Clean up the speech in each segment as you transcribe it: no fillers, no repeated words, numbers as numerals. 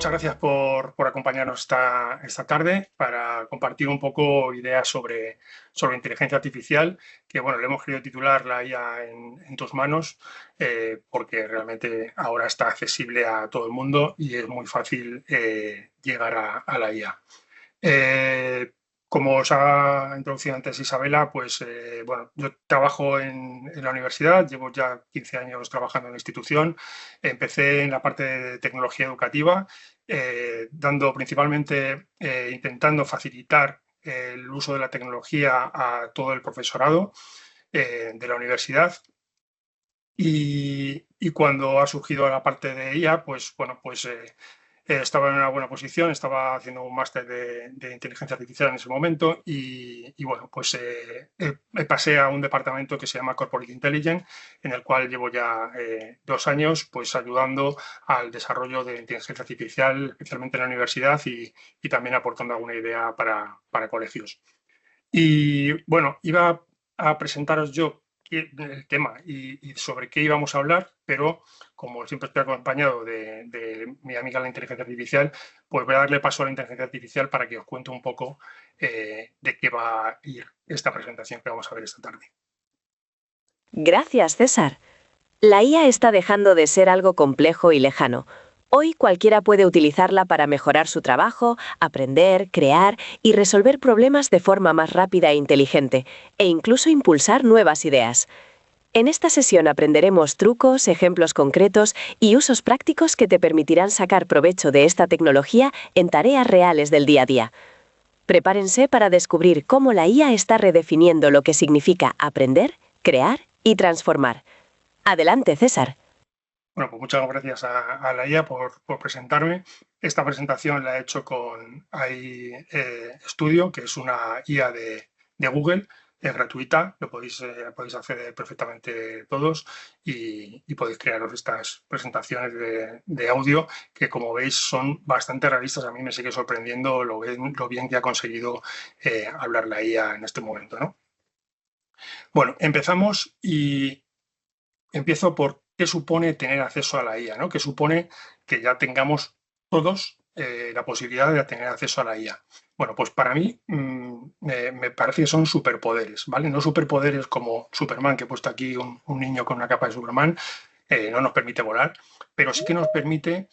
muchas gracias por acompañarnos esta tarde para compartir un poco ideas sobre inteligencia artificial, que bueno, le hemos querido titular la IA en tus manos, porque realmente ahora está accesible a todo el mundo y es muy fácil llegar a la IA. Como os ha introducido antes Isabela, pues bueno, yo trabajo en la universidad, llevo ya 15 años trabajando en la institución. Empecé en la parte de tecnología educativa, dando principalmente, intentando facilitar el uso de la tecnología a todo el profesorado de la universidad. Y cuando ha surgido la parte de IA, pues bueno, pues estaba en una buena posición, estaba haciendo un máster de inteligencia artificial en ese momento y bueno, pues me pasé a un departamento que se llama Corporate Intelligence, en el cual llevo ya 2 años pues ayudando al desarrollo de inteligencia artificial, especialmente en la universidad y también aportando alguna idea para colegios. Y bueno, iba a presentaros yo el tema y sobre qué íbamos a hablar, pero como siempre estoy acompañado de mi amiga la inteligencia artificial, pues voy a darle paso a la inteligencia artificial para que os cuente un poco de qué va a ir esta presentación que vamos a ver esta tarde. Gracias, César. La IA está dejando de ser algo complejo y lejano. Hoy cualquiera puede utilizarla para mejorar su trabajo, aprender, crear y resolver problemas de forma más rápida e inteligente, e incluso impulsar nuevas ideas. En esta sesión aprenderemos trucos, ejemplos concretos y usos prácticos que te permitirán sacar provecho de esta tecnología en tareas reales del día a día. Prepárense para descubrir cómo la IA está redefiniendo lo que significa aprender, crear y transformar. Adelante, César. Bueno, pues muchas gracias a la IA por presentarme. Esta presentación la he hecho con AI Studio, que es una IA de Google, es gratuita, podéis acceder perfectamente todos y podéis crearos estas presentaciones de audio que, como veis, son bastante realistas. A mí me sigue sorprendiendo lo bien que ha conseguido hablar la IA en este momento, ¿no? Bueno, empezamos y empiezo por qué supone tener acceso a la IA, ¿no? ¿Qué supone que ya tengamos todos la posibilidad de tener acceso a la IA? Bueno, pues para mí me parece que son superpoderes, ¿vale? No superpoderes como Superman, que he puesto aquí un niño con una capa de Superman, no nos permite volar, pero sí que nos permite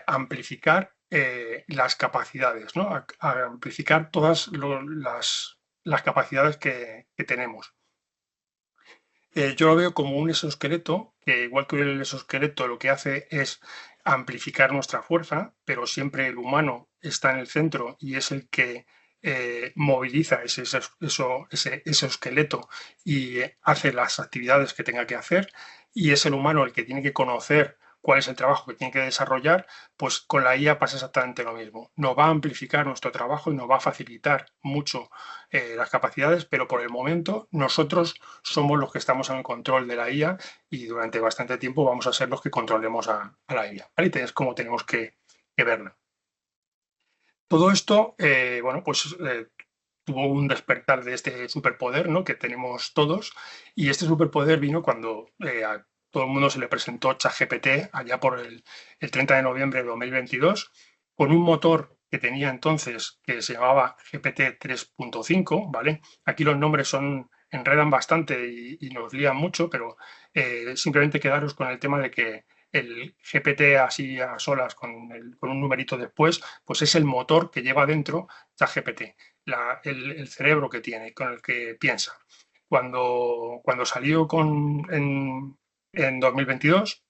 amplificar las capacidades, ¿no? Amplificar todas las capacidades que tenemos. Yo lo veo como un exoesqueleto, que igual que el exoesqueleto lo que hace es amplificar nuestra fuerza, pero siempre el humano está en el centro y es el que moviliza ese exoesqueleto y hace las actividades que tenga que hacer, y es el humano el que tiene que conocer cuál es el trabajo que tiene que desarrollar. Pues con la IA pasa exactamente lo mismo. Nos va a amplificar nuestro trabajo y nos va a facilitar mucho las capacidades, pero por el momento nosotros somos los que estamos en el control de la IA y durante bastante tiempo vamos a ser los que controlemos a la IA. ¿Vale? Es como tenemos que verla. Todo esto, bueno, pues tuvo un despertar de este superpoder, ¿no?, que tenemos todos, y este superpoder vino cuando a todo el mundo se le presentó ChatGPT allá por el 30 de noviembre de 2022, con un motor que tenía entonces que se llamaba GPT 3.5, ¿vale? Aquí los nombres enredan bastante y nos lían mucho, pero simplemente quedaros con el tema de que el GPT así a solas con un numerito después, pues es el motor que lleva dentro ChatGPT, el cerebro que tiene, con el que piensa. Cuando salió en 2022,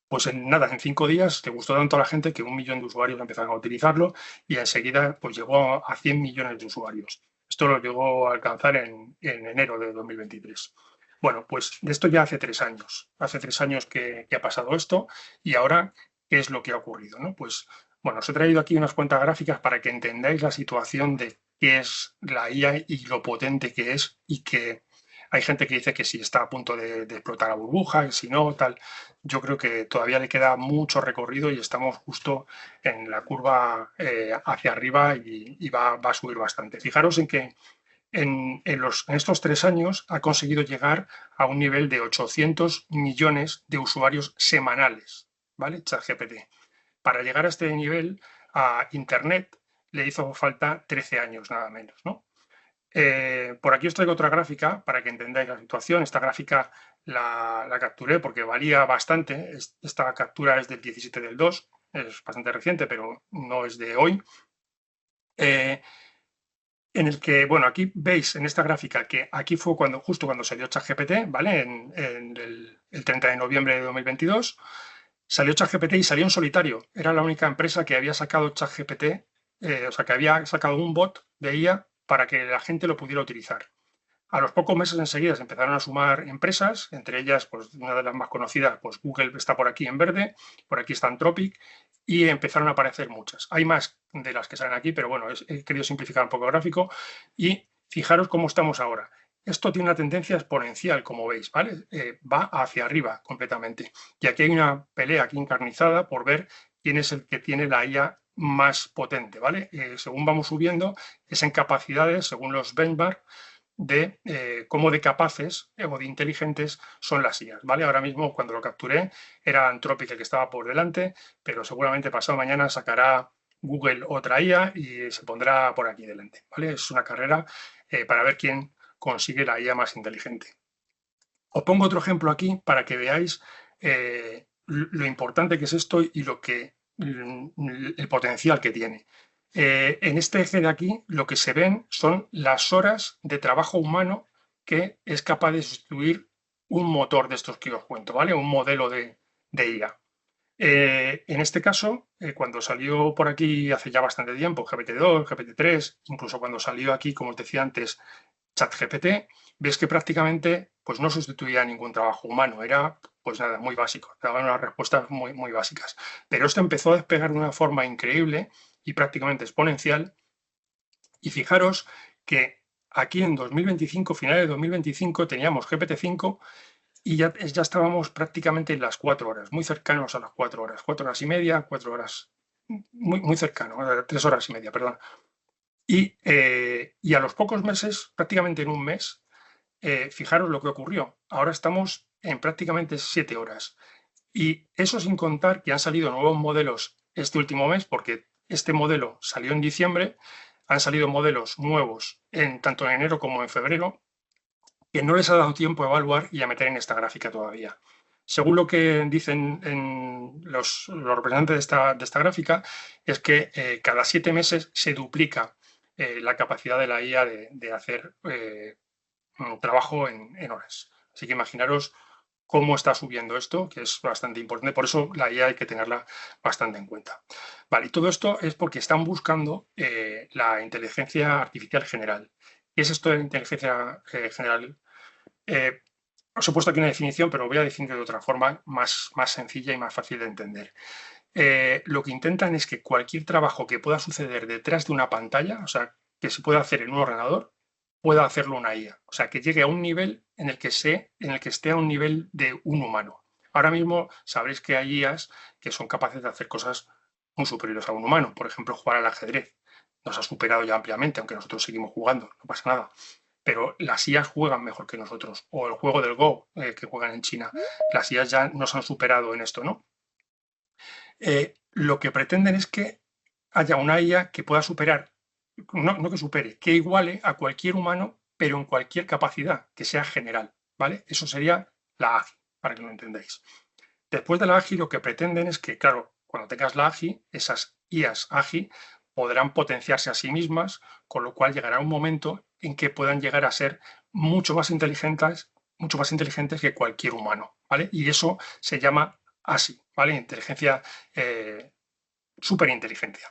pues en nada, en 5 días te gustó tanto a la gente que 1 millón de usuarios empezaron a utilizarlo y enseguida pues llegó a 100 millones de usuarios. Esto lo llegó a alcanzar en enero de 2023. Bueno, pues de esto ya hace 3 años. Hace 3 años que ha pasado esto y ahora, ¿qué es lo que ha ocurrido, no? Pues bueno, os he traído aquí unas cuantas gráficas para que entendáis la situación de qué es la IA y lo potente que es, y que hay gente que dice que si está a punto de explotar la burbuja, que si no, tal. Yo creo que todavía le queda mucho recorrido y estamos justo en la curva hacia arriba y va a subir bastante. Fijaros en que en estos 3 años ha conseguido llegar a un nivel de 800 millones de usuarios semanales, ¿vale? ChatGPT. Para llegar a este nivel, a Internet le hizo falta 13 años, nada menos, ¿no? Por aquí os traigo otra gráfica para que entendáis la situación. Esta gráfica la capturé porque varía bastante. Esta captura es del 17 del 2, es bastante reciente, pero no es de hoy. En el que, bueno, aquí veis en esta gráfica que aquí fue justo cuando salió ChatGPT, ¿vale? En el 30 de noviembre de 2022. Salió ChatGPT y salió en solitario. Era la única empresa que había sacado ChatGPT, o sea, que había sacado un bot de IA para que la gente lo pudiera utilizar. A los pocos meses enseguida se empezaron a sumar empresas, entre ellas, pues una de las más conocidas, pues Google está por aquí en verde, por aquí está Anthropic, y empezaron a aparecer muchas. Hay más de las que salen aquí, pero bueno, he querido simplificar un poco el gráfico y fijaros cómo estamos ahora. Esto tiene una tendencia exponencial, como veis, ¿vale? Va hacia arriba completamente. Y aquí hay una pelea aquí encarnizada por ver quién es el que tiene la IA más potente, ¿vale? Según vamos subiendo, es en capacidades, según los benchmark, de cómo de capaces o de inteligentes son las IAs, ¿vale? Ahora mismo, cuando lo capturé, era Anthropic el que estaba por delante, pero seguramente pasado mañana sacará Google otra IA y se pondrá por aquí delante, ¿vale? Es una carrera para ver quién consigue la IA más inteligente. Os pongo otro ejemplo aquí para que veáis lo importante que es esto y el potencial que tiene. En este eje de aquí lo que se ven son las horas de trabajo humano que es capaz de sustituir un motor de estos que os cuento, ¿vale? Un modelo de IA. En este caso, cuando salió por aquí hace ya bastante tiempo, GPT-2, GPT-3, incluso cuando salió aquí, como os decía antes, ChatGPT, ves que prácticamente pues, no sustituía ningún trabajo humano, era pues nada, muy básico, daban unas respuestas muy, muy básicas. Pero esto empezó a despegar de una forma increíble y prácticamente exponencial. Y fijaros que aquí en 2025, finales de 2025, teníamos GPT-5 y ya estábamos prácticamente en las 4 horas, muy cercanos a las 4 horas, 4 horas y media, 4 horas, muy, muy cercano, 3 horas y media, perdón. Y a los pocos meses, prácticamente en un mes, fijaros lo que ocurrió. Ahora estamos en prácticamente 7 horas. Y eso sin contar que han salido nuevos modelos este último mes, porque este modelo salió en diciembre, han salido modelos nuevos tanto en enero como en febrero, que no les ha dado tiempo a evaluar y a meter en esta gráfica todavía. Según lo que dicen los representantes de esta gráfica, es que cada 7 meses se duplica la capacidad de la IA de hacer trabajo en horas. Así que imaginaros cómo está subiendo esto, que es bastante importante. Por eso la IA hay que tenerla bastante en cuenta. Vale, y todo esto es porque están buscando la inteligencia artificial general. ¿Qué es esto de inteligencia general? Os he puesto aquí una definición, pero voy a definirlo de otra forma más sencilla y más fácil de entender. Lo que intentan es que cualquier trabajo que pueda suceder detrás de una pantalla, o sea, que se pueda hacer en un ordenador, pueda hacerlo una IA. O sea, que llegue a un nivel en el que esté a un nivel de un humano. Ahora mismo sabréis que hay IAs que son capaces de hacer cosas muy superiores a un humano. Por ejemplo, jugar al ajedrez. Nos ha superado ya ampliamente, aunque nosotros seguimos jugando, no pasa nada. Pero las IAs juegan mejor que nosotros. O el juego del Go, que juegan en China. Las IAs ya nos han superado en esto, ¿no? Lo que pretenden es que haya una IA que pueda superar, no que supere, que iguale a cualquier humano, pero en cualquier capacidad, que sea general, ¿vale? Eso sería la AGI, para que lo entendáis. Después de la AGI, lo que pretenden es que, claro, cuando tengas la AGI, esas IAs AGI podrán potenciarse a sí mismas, con lo cual llegará un momento en que puedan llegar a ser mucho más inteligentes que cualquier humano, ¿vale? Y eso se llama ASI, ¿vale? Inteligencia, superinteligencia.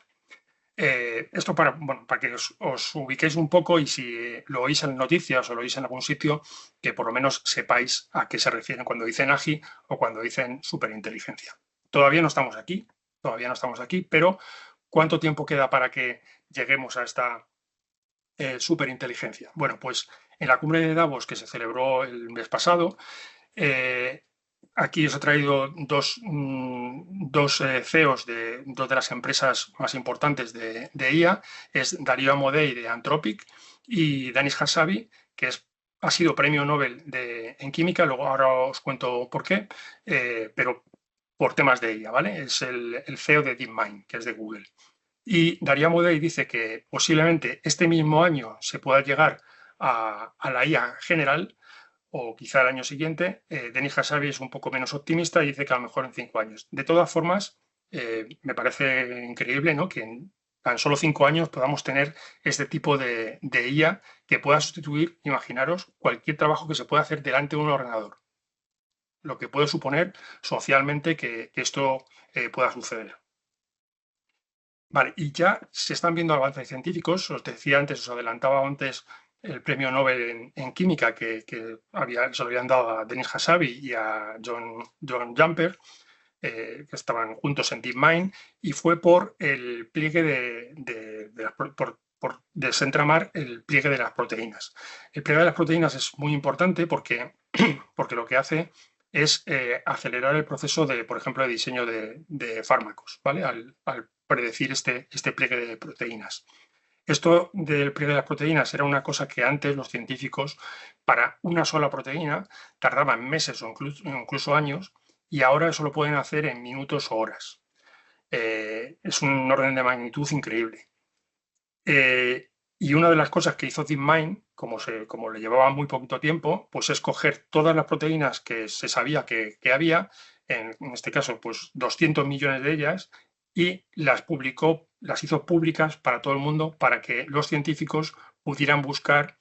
Esto para que os ubiquéis un poco y si lo oís en noticias o lo oís en algún sitio, que por lo menos sepáis a qué se refieren cuando dicen AGI o cuando dicen superinteligencia. Todavía no estamos aquí, pero ¿cuánto tiempo queda para que lleguemos a esta superinteligencia? Bueno, pues en la cumbre de Davos que se celebró el mes pasado, aquí os he traído dos CEOs de dos de las empresas más importantes de IA, es Darío Amodei de Anthropic y Danis Hasabi, que ha sido premio Nobel en química, luego ahora os cuento por qué, pero por temas de IA, ¿vale? Es el CEO de DeepMind, que es de Google. Y Darío Amodei dice que posiblemente este mismo año se pueda llegar a la IA general, o quizá el año siguiente. Denis Hassabis es un poco menos optimista y dice que a lo mejor en 5 años. De todas formas, me parece increíble, ¿no?, que en tan solo 5 años podamos tener este tipo de IA que pueda sustituir, imaginaros, cualquier trabajo que se pueda hacer delante de un ordenador. Lo que puede suponer socialmente que esto pueda suceder. Vale, y ya se están viendo avances científicos. Os decía antes, os adelantaba antes el premio Nobel en química que se lo habían dado a Denis Hassabis y a John Jumper, que estaban juntos en DeepMind, y fue por el pliegue por desentramar el pliegue de las proteínas. El pliegue de las proteínas es muy importante porque lo que hace es acelerar el proceso de, por ejemplo, de diseño de fármacos, ¿vale? Al predecir este pliegue de proteínas. Esto del pliegue de las proteínas era una cosa que antes los científicos, para una sola proteína, tardaban meses o incluso años, y ahora eso lo pueden hacer en minutos o horas. Es un orden de magnitud increíble. Y una de las cosas que hizo DeepMind, como le llevaba muy poquito tiempo, pues es coger todas las proteínas que se sabía que había, en este caso, pues 200 millones de ellas, y las publicó, las hizo públicas para todo el mundo, para que los científicos pudieran buscar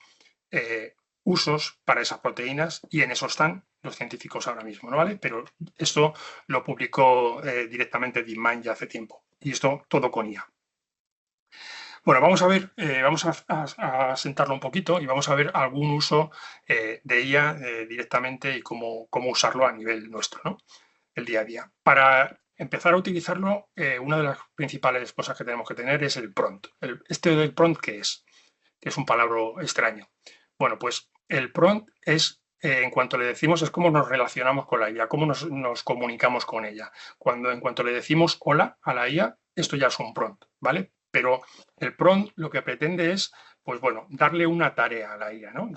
usos para esas proteínas, y en eso están los científicos ahora mismo, ¿no? ¿Vale? Pero esto lo publicó directamente DeepMind ya hace tiempo, y esto todo con IA. Bueno, vamos a ver, vamos a sentarlo un poquito y vamos a ver algún uso de IA directamente y cómo usarlo a nivel nuestro, ¿no? El día a día. Para empezar a utilizarlo, una de las principales cosas que tenemos que tener es el prompt. ¿Este del prompt qué es? Que es un palabra extraño. Bueno, pues el prompt es, en cuanto le decimos, es cómo nos relacionamos con la IA, cómo nos comunicamos con ella. En cuanto le decimos hola a la IA, esto ya es un prompt, ¿vale? Pero el prompt lo que pretende es, pues bueno, darle una tarea a la IA, ¿no?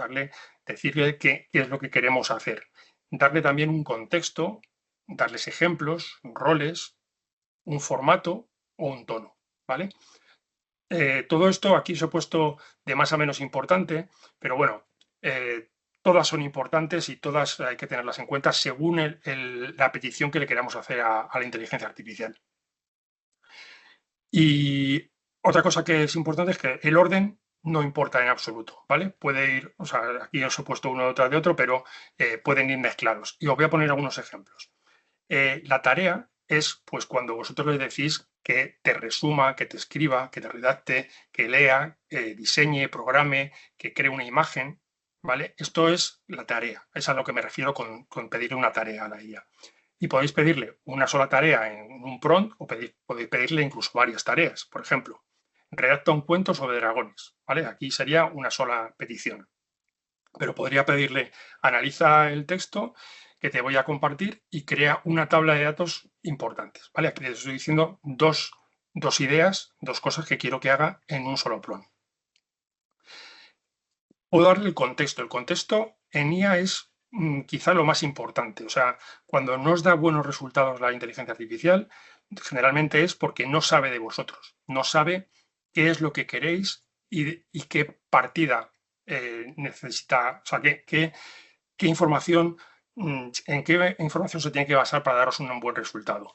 Decirle qué es lo que queremos hacer. Darle también un contexto, darles ejemplos, roles, un formato o un tono, ¿vale? Todo esto aquí se ha puesto de más a menos importante, pero bueno, todas son importantes y todas hay que tenerlas en cuenta según la petición que le queramos hacer a la inteligencia artificial. Y otra cosa que es importante es que el orden no importa en absoluto, ¿vale? Puede ir, o sea, aquí os he puesto uno detrás de otro, pero pueden ir mezclados. Y os voy a poner algunos ejemplos. La tarea es, pues, cuando vosotros le decís que te resuma, que te escriba, que te redacte, que lea, diseñe, programe, que cree una imagen, ¿vale? Esto es la tarea. Es a lo que me refiero con pedirle una tarea a la IA. Y podéis pedirle una sola tarea en un prompt o podéis pedirle incluso varias tareas. Por ejemplo, redacta un cuento sobre dragones, ¿vale? Aquí sería una sola petición. Pero podría pedirle, analiza el texto que te voy a compartir y crea una tabla de datos importantes, ¿vale? Aquí les estoy diciendo dos ideas, dos cosas que quiero que haga en un solo prompt. Puedo darle el contexto. El contexto en IA es quizá lo más importante. O sea, cuando nos da buenos resultados la inteligencia artificial, generalmente es porque no sabe de vosotros, no sabe qué es lo que queréis y qué partida necesita, o sea, qué información, en qué información se tiene que basar para daros un buen resultado.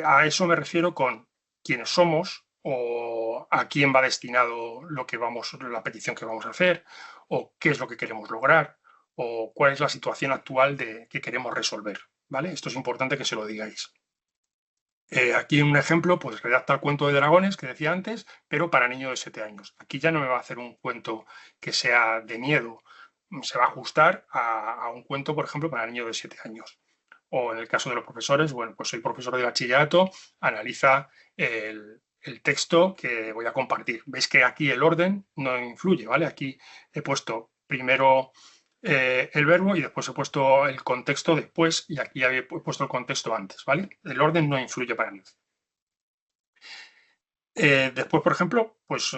A eso me refiero con quiénes somos o a quién va destinado la petición que vamos a hacer, o qué es lo que queremos lograr, o cuál es la situación actual que queremos resolver, ¿vale? Esto es importante que se lo digáis. Aquí un ejemplo, pues redacta el cuento de dragones que decía antes, pero para niños de 7 años. Aquí ya no me va a hacer un cuento que sea de miedo, se va a ajustar a un cuento, por ejemplo, para niños de 7 años. O en el caso de los profesores, bueno, pues soy profesor de bachillerato, analiza el texto que voy a compartir. Veis que aquí el orden no influye, ¿vale? Aquí he puesto primero el verbo y después he puesto el contexto después, y aquí he puesto el contexto antes, ¿vale? El orden no influye para mí. Después, por ejemplo, pues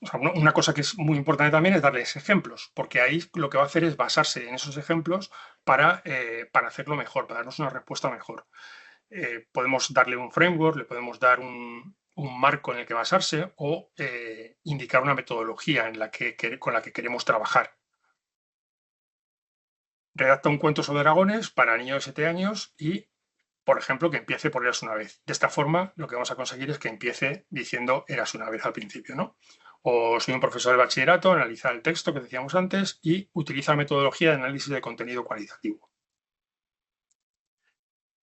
O sea, una cosa que es muy importante también es darles ejemplos, porque ahí lo que va a hacer es basarse en esos ejemplos para hacerlo mejor, para darnos una respuesta mejor. Podemos darle un framework, le podemos dar un marco en el que basarse o indicar una metodología con la que queremos trabajar. Redacta un cuento sobre dragones para niños de 7 años y, por ejemplo, que empiece por Eras una vez. De esta forma, lo que vamos a conseguir es que empiece diciendo Eras una vez al principio, ¿no? O soy un profesor de bachillerato, analiza el texto que decíamos antes y utiliza metodología de análisis de contenido cualitativo.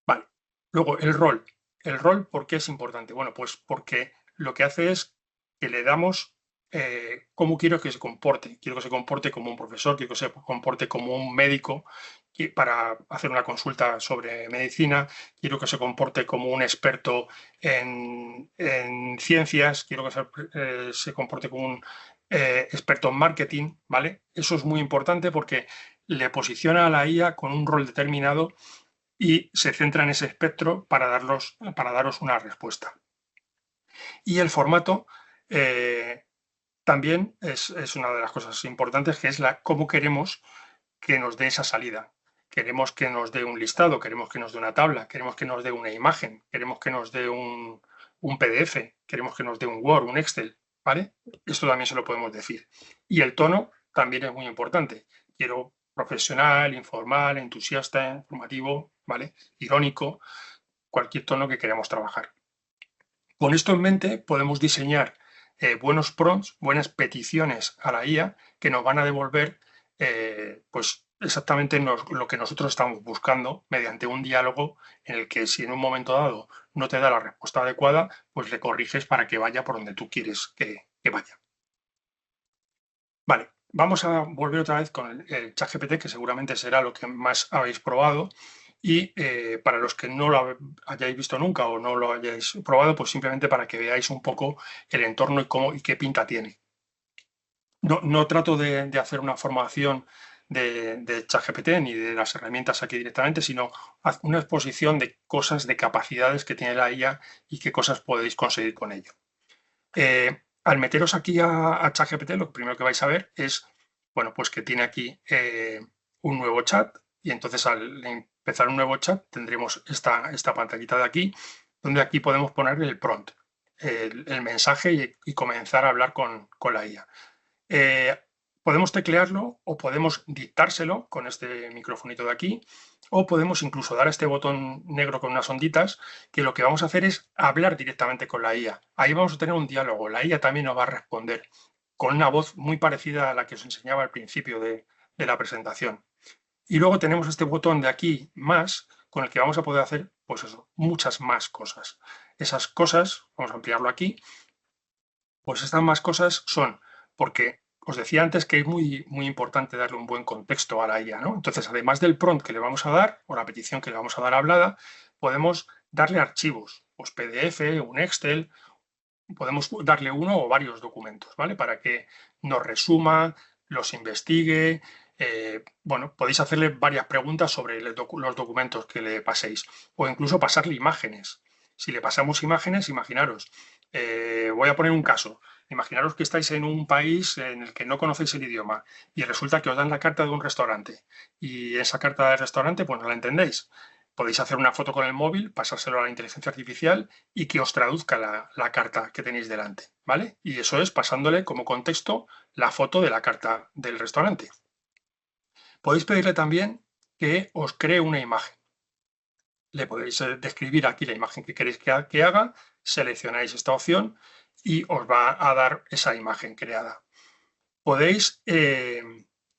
Vale. Luego, el rol. ¿El rol por qué es importante? Bueno, pues porque lo que hace es que le damos cómo quiero que se comporte. Quiero que se comporte como un profesor, quiero que se comporte como un médico para hacer una consulta sobre medicina, quiero que se comporte como un experto en ciencias, quiero que se comporte como un experto en marketing, ¿vale? Eso es muy importante porque le posiciona a la IA con un rol determinado y se centra en ese espectro para daros una respuesta. Y el formato también es una de las cosas importantes, que es cómo queremos que nos dé esa salida. Queremos que nos dé un listado, queremos que nos dé una tabla, queremos que nos dé una imagen, queremos que nos dé un PDF, queremos que nos dé un Word, un Excel, ¿vale? Esto también se lo podemos decir. Y el tono también es muy importante. Quiero profesional, informal, entusiasta, informativo, ¿vale? Irónico, cualquier tono que queramos trabajar. Con esto en mente podemos diseñar buenos prompts, buenas peticiones a la IA que nos van a devolver pues exactamente lo que nosotros estamos buscando mediante un diálogo en el que si en un momento dado no te da la respuesta adecuada, pues le corriges para que vaya por donde tú quieres que vaya. Vale, vamos a volver otra vez con el ChatGPT, que seguramente será lo que más habéis probado. Y para los que no lo hayáis visto nunca o no lo hayáis probado, pues simplemente para que veáis un poco el entorno y qué pinta tiene. No trato de hacer una formación de ChatGPT ni de las herramientas aquí directamente, sino una exposición de cosas, de capacidades que tiene la IA y qué cosas podéis conseguir con ello. Al meteros aquí a ChatGPT, lo primero que vais a ver es, bueno, pues que tiene aquí un nuevo chat y entonces al empezar un nuevo chat tendremos esta pantallita de aquí, donde aquí podemos poner el prompt, el mensaje y comenzar a hablar con la IA. Podemos teclearlo o podemos dictárselo con este microfonito de aquí, o podemos incluso dar a este botón negro con unas onditas, que lo que vamos a hacer es hablar directamente con la IA. Ahí vamos a tener un diálogo. La IA también nos va a responder con una voz muy parecida a la que os enseñaba al principio de la presentación. Y luego tenemos este botón de aquí, más, con el que vamos a poder hacer, pues eso, muchas más cosas. Esas cosas, vamos a ampliarlo aquí, pues estas más cosas son porque os decía antes que es muy, muy importante darle un buen contexto a la IA, ¿no? Entonces, además del prompt que le vamos a dar, o la petición que le vamos a dar hablada, podemos darle archivos, pues PDF, un Excel, podemos darle uno o varios documentos, ¿vale? Para que nos resuma, los investigue. Bueno, podéis hacerle varias preguntas sobre los documentos que le paséis, o incluso pasarle imágenes. Si le pasamos imágenes, imaginaros, voy a poner un caso. Imaginaros que estáis en un país en el que no conocéis el idioma y resulta que os dan la carta de un restaurante y esa carta del restaurante pues no la entendéis. Podéis hacer una foto con el móvil, pasárselo a la inteligencia artificial y que os traduzca la carta que tenéis delante, ¿vale? Y eso es pasándole como contexto la foto de la carta del restaurante. Podéis pedirle también que os cree una imagen. Le podéis describir aquí la imagen que queréis que haga, seleccionáis esta opción y os va a dar esa imagen creada. Podéis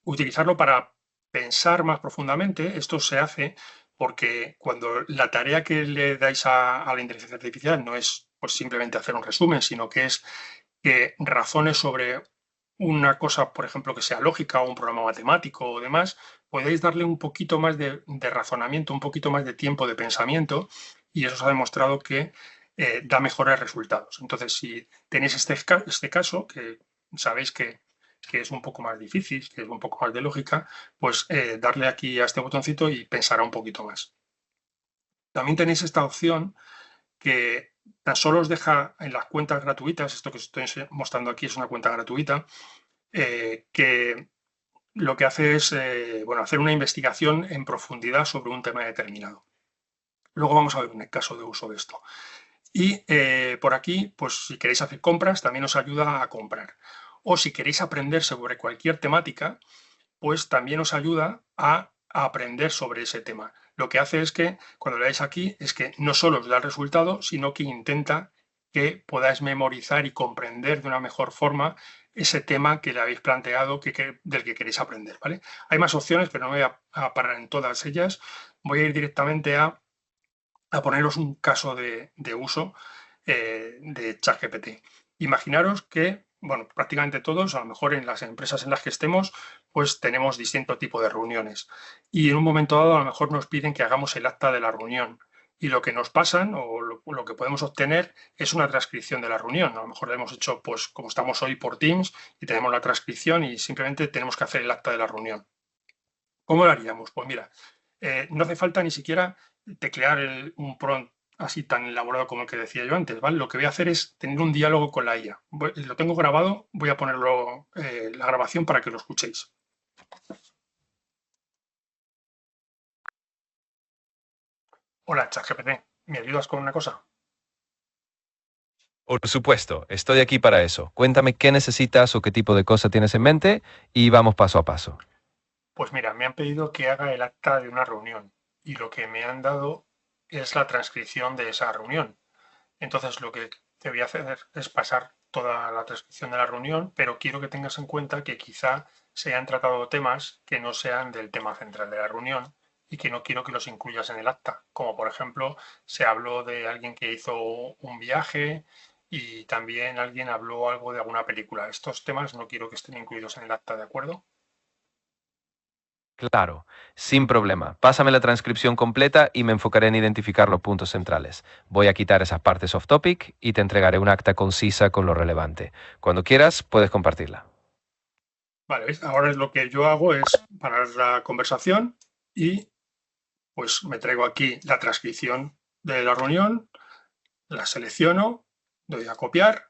utilizarlo para pensar más profundamente. Esto se hace porque cuando la tarea que le dais a la inteligencia artificial no es pues, simplemente hacer un resumen, sino que es que razone sobre una cosa, por ejemplo, que sea lógica o un programa matemático o demás, podéis darle un poquito más de razonamiento, un poquito más de tiempo de pensamiento y eso se ha demostrado que da mejores resultados. Entonces, si tenéis este caso, que sabéis que es un poco más difícil, que es un poco más de lógica, pues darle aquí a este botoncito y pensará un poquito más. También tenéis esta opción que Tan solo os deja en las cuentas gratuitas, esto que os estoy mostrando aquí es una cuenta gratuita, que lo que hace es hacer una investigación en profundidad sobre un tema determinado. Luego vamos a ver un caso de uso de esto. Y por aquí, pues si queréis hacer compras, también os ayuda a comprar. O si queréis aprender sobre cualquier temática, pues también os ayuda a aprender sobre ese tema. Lo que hace es que, cuando le dais aquí, es que no solo os da el resultado, sino que intenta que podáis memorizar y comprender de una mejor forma ese tema que le habéis planteado del que queréis aprender, ¿vale? Hay más opciones, pero no voy a parar en todas ellas. Voy a ir directamente a poneros un caso de uso de ChatGPT. Imaginaros que, bueno, prácticamente todos, a lo mejor en las empresas en las que estemos, pues tenemos distinto tipo de reuniones. Y en un momento dado, a lo mejor nos piden que hagamos el acta de la reunión. Y lo que nos pasan o lo que podemos obtener es una transcripción de la reunión. A lo mejor la hemos hecho, pues como estamos hoy por Teams y tenemos la transcripción y simplemente tenemos que hacer el acta de la reunión. ¿Cómo lo haríamos? Pues mira, no hace falta ni siquiera teclear un prompt así tan elaborado como el que decía yo antes, ¿vale? Lo que voy a hacer es tener un diálogo con la IA. Lo tengo grabado, voy a ponerlo la grabación para que lo escuchéis. Hola, ChatGPT, ¿me ayudas con una cosa? Por supuesto, estoy aquí para eso. Cuéntame qué necesitas o qué tipo de cosa tienes en mente y vamos paso a paso. Pues mira, me han pedido que haga el acta de una reunión y lo que me han dado es la transcripción de esa reunión. Entonces lo que te voy a hacer es pasar toda la transcripción de la reunión, pero quiero que tengas en cuenta que quizá se han tratado temas que no sean del tema central de la reunión y que no quiero que los incluyas en el acta. Como por ejemplo, se habló de alguien que hizo un viaje y también alguien habló algo de alguna película. Estos temas no quiero que estén incluidos en el acta, ¿de acuerdo? Claro, sin problema. Pásame la transcripción completa y me enfocaré en identificar los puntos centrales. Voy a quitar esas partes off topic y te entregaré un acta concisa con lo relevante. Cuando quieras, puedes compartirla. Vale, ¿ves? Ahora es lo que yo hago es parar la conversación y pues me traigo aquí la transcripción de la reunión, la selecciono, doy a copiar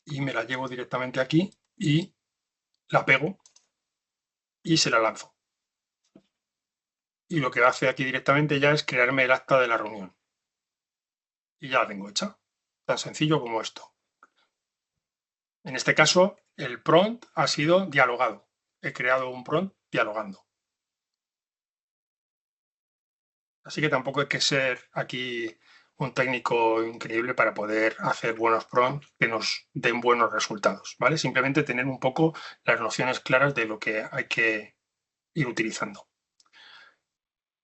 y me la llevo directamente aquí y la pego y se la lanzo. Y lo que hace aquí directamente ya es crearme el acta de la reunión. Y ya la tengo hecha. Tan sencillo como esto. En este caso, el prompt ha sido dialogado. He creado un prompt dialogando. Así que tampoco hay que ser aquí un técnico increíble para poder hacer buenos prompts que nos den buenos resultados, ¿vale? Simplemente tener un poco las nociones claras de lo que hay que ir utilizando.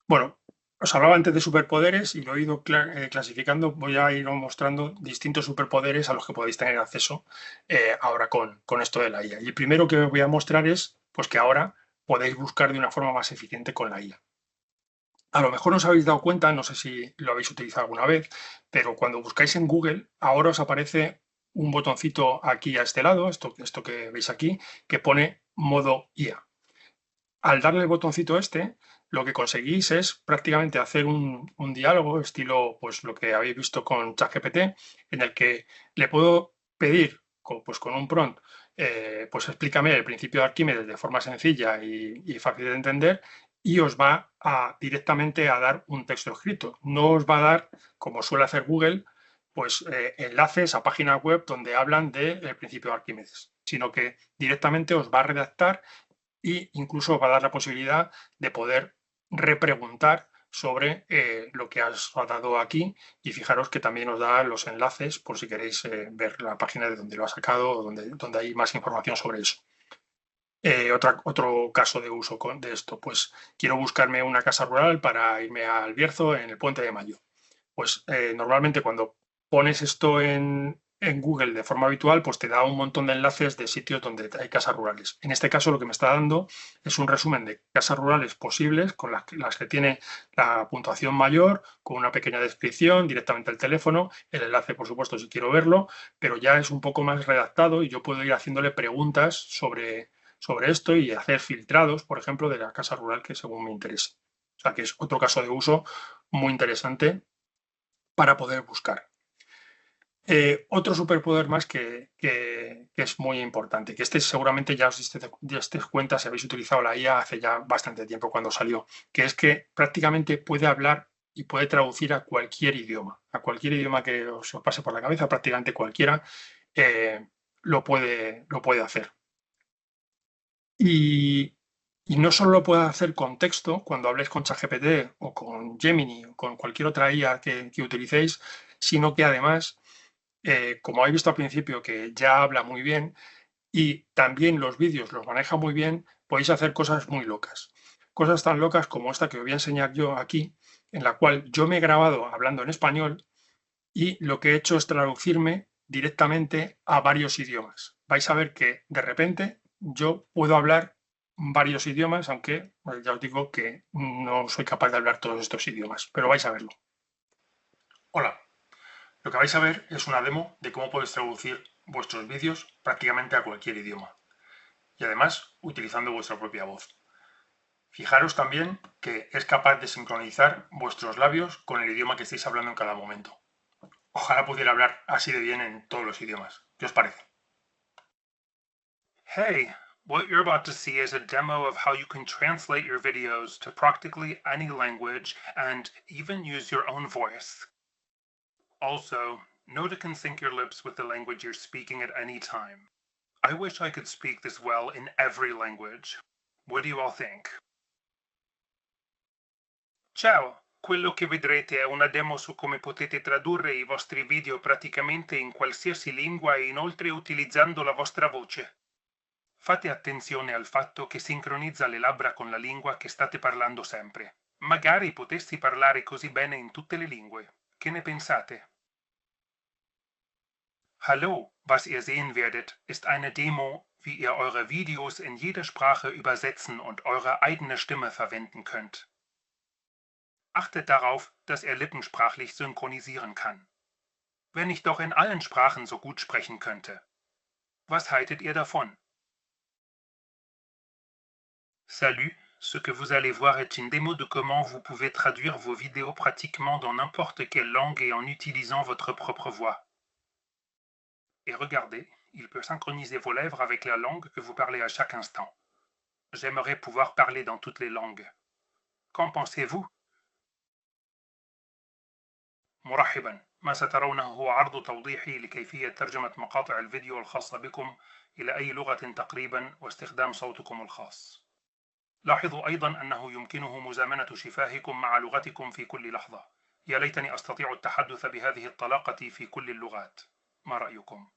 Bueno, os hablaba antes de superpoderes y lo he ido clasificando. Voy a ir mostrando distintos superpoderes a los que podéis tener acceso ahora con esto de la IA. Y el primero que os voy a mostrar es pues, que ahora podéis buscar de una forma más eficiente con la IA. A lo mejor no os habéis dado cuenta, no sé si lo habéis utilizado alguna vez, pero cuando buscáis en Google, ahora os aparece un botoncito aquí a este lado, esto que veis aquí, que pone modo IA. Al darle el botoncito este, lo que conseguís es prácticamente hacer un diálogo, estilo pues lo que habéis visto con ChatGPT, en el que le puedo pedir, pues con un prompt, pues explícame el principio de Arquímedes de forma sencilla y fácil de entender, y os va directamente a dar un texto escrito. No os va a dar, como suele hacer Google, pues enlaces a páginas web donde hablan del principio de Arquímedes, sino que directamente os va a redactar e incluso os va a dar la posibilidad de poder repreguntar sobre lo que has dado aquí y fijaros que también os da los enlaces por si queréis ver la página de donde lo ha sacado o donde hay más información sobre eso. Otro caso de uso de esto, pues quiero buscarme una casa rural para irme al Bierzo en el Puente de Mayo. Pues normalmente cuando pones esto en Google de forma habitual, pues te da un montón de enlaces de sitios donde hay casas rurales. En este caso lo que me está dando es un resumen de casas rurales posibles con las que tiene la puntuación mayor, con una pequeña descripción, directamente el teléfono, el enlace por supuesto si quiero verlo, pero ya es un poco más redactado y yo puedo ir haciéndole preguntas sobre esto y hacer filtrados, por ejemplo, de la casa rural que según me interese. O sea que es otro caso de uso muy interesante para poder buscar. Otro superpoder más que es muy importante, que este seguramente ya os diste cuenta si habéis utilizado la IA hace ya bastante tiempo cuando salió, que es que prácticamente puede hablar y puede traducir a cualquier idioma que os pase por la cabeza, prácticamente cualquiera lo puede hacer. Y no solo lo puede hacer con texto, cuando habléis con ChatGPT o con Gemini o con cualquier otra IA que utilicéis, sino que además, como habéis visto al principio, que ya habla muy bien y también los vídeos los maneja muy bien, podéis hacer cosas muy locas. Cosas tan locas como esta que os voy a enseñar yo aquí, en la cual yo me he grabado hablando en español y lo que he hecho es traducirme directamente a varios idiomas. Vais a ver que de repente yo puedo hablar varios idiomas, aunque ya os digo que no soy capaz de hablar todos estos idiomas, pero vais a verlo. Hola, lo que vais a ver es una demo de cómo podéis traducir vuestros vídeos prácticamente a cualquier idioma y además utilizando vuestra propia voz. Fijaros también que es capaz de sincronizar vuestros labios con el idioma que estéis hablando en cada momento. Ojalá pudiera hablar así de bien en todos los idiomas. ¿Qué os parece? Hey, what you're about to see is a demo of how you can translate your videos to practically any language and even use your own voice. Also, know to sync your lips with the language you're speaking at any time. I wish I could speak this well in every language. What do you all think? Ciao! Quello che vedrete è una demo su come potete tradurre i vostri video praticamente in qualsiasi lingua e inoltre utilizzando la vostra voce. Fate attenzione al fatto che sincronizza le labbra con la lingua che state parlando sempre. Magari potessi parlare così bene in tutte le lingue. Che ne pensate? Hallo, was ihr sehen werdet, ist eine Demo, wie ihr eure Videos in jede Sprache übersetzen und eure eigene Stimme verwenden könnt. Achtet darauf, dass er lippensprachlich synchronisieren kann. Wenn ich doch in allen Sprachen so gut sprechen könnte. Was haltet ihr davon? Salut, ce que vous allez voir est une démo de comment vous pouvez traduire vos vidéos pratiquement dans n'importe quelle langue et en utilisant votre propre voix. Et regardez, il peut synchroniser vos lèvres avec la langue que vous parlez à chaque instant. J'aimerais pouvoir parler dans toutes les langues. Qu'en pensez-vous? مرحبا، ما سترونه هو عرض توضيحي لكيفية ترجمة مقاطع الفيديو الخاصة بكم إلى أي لغة تقريبا واستخدام صوتكم الخاص. لاحظوا أيضا أنه يمكنه مزامنة شفاهكم مع لغتكم في كل لحظة. يا ليتني أستطيع التحدث بهذه الطلاقة في كل اللغات. ما رأيكم؟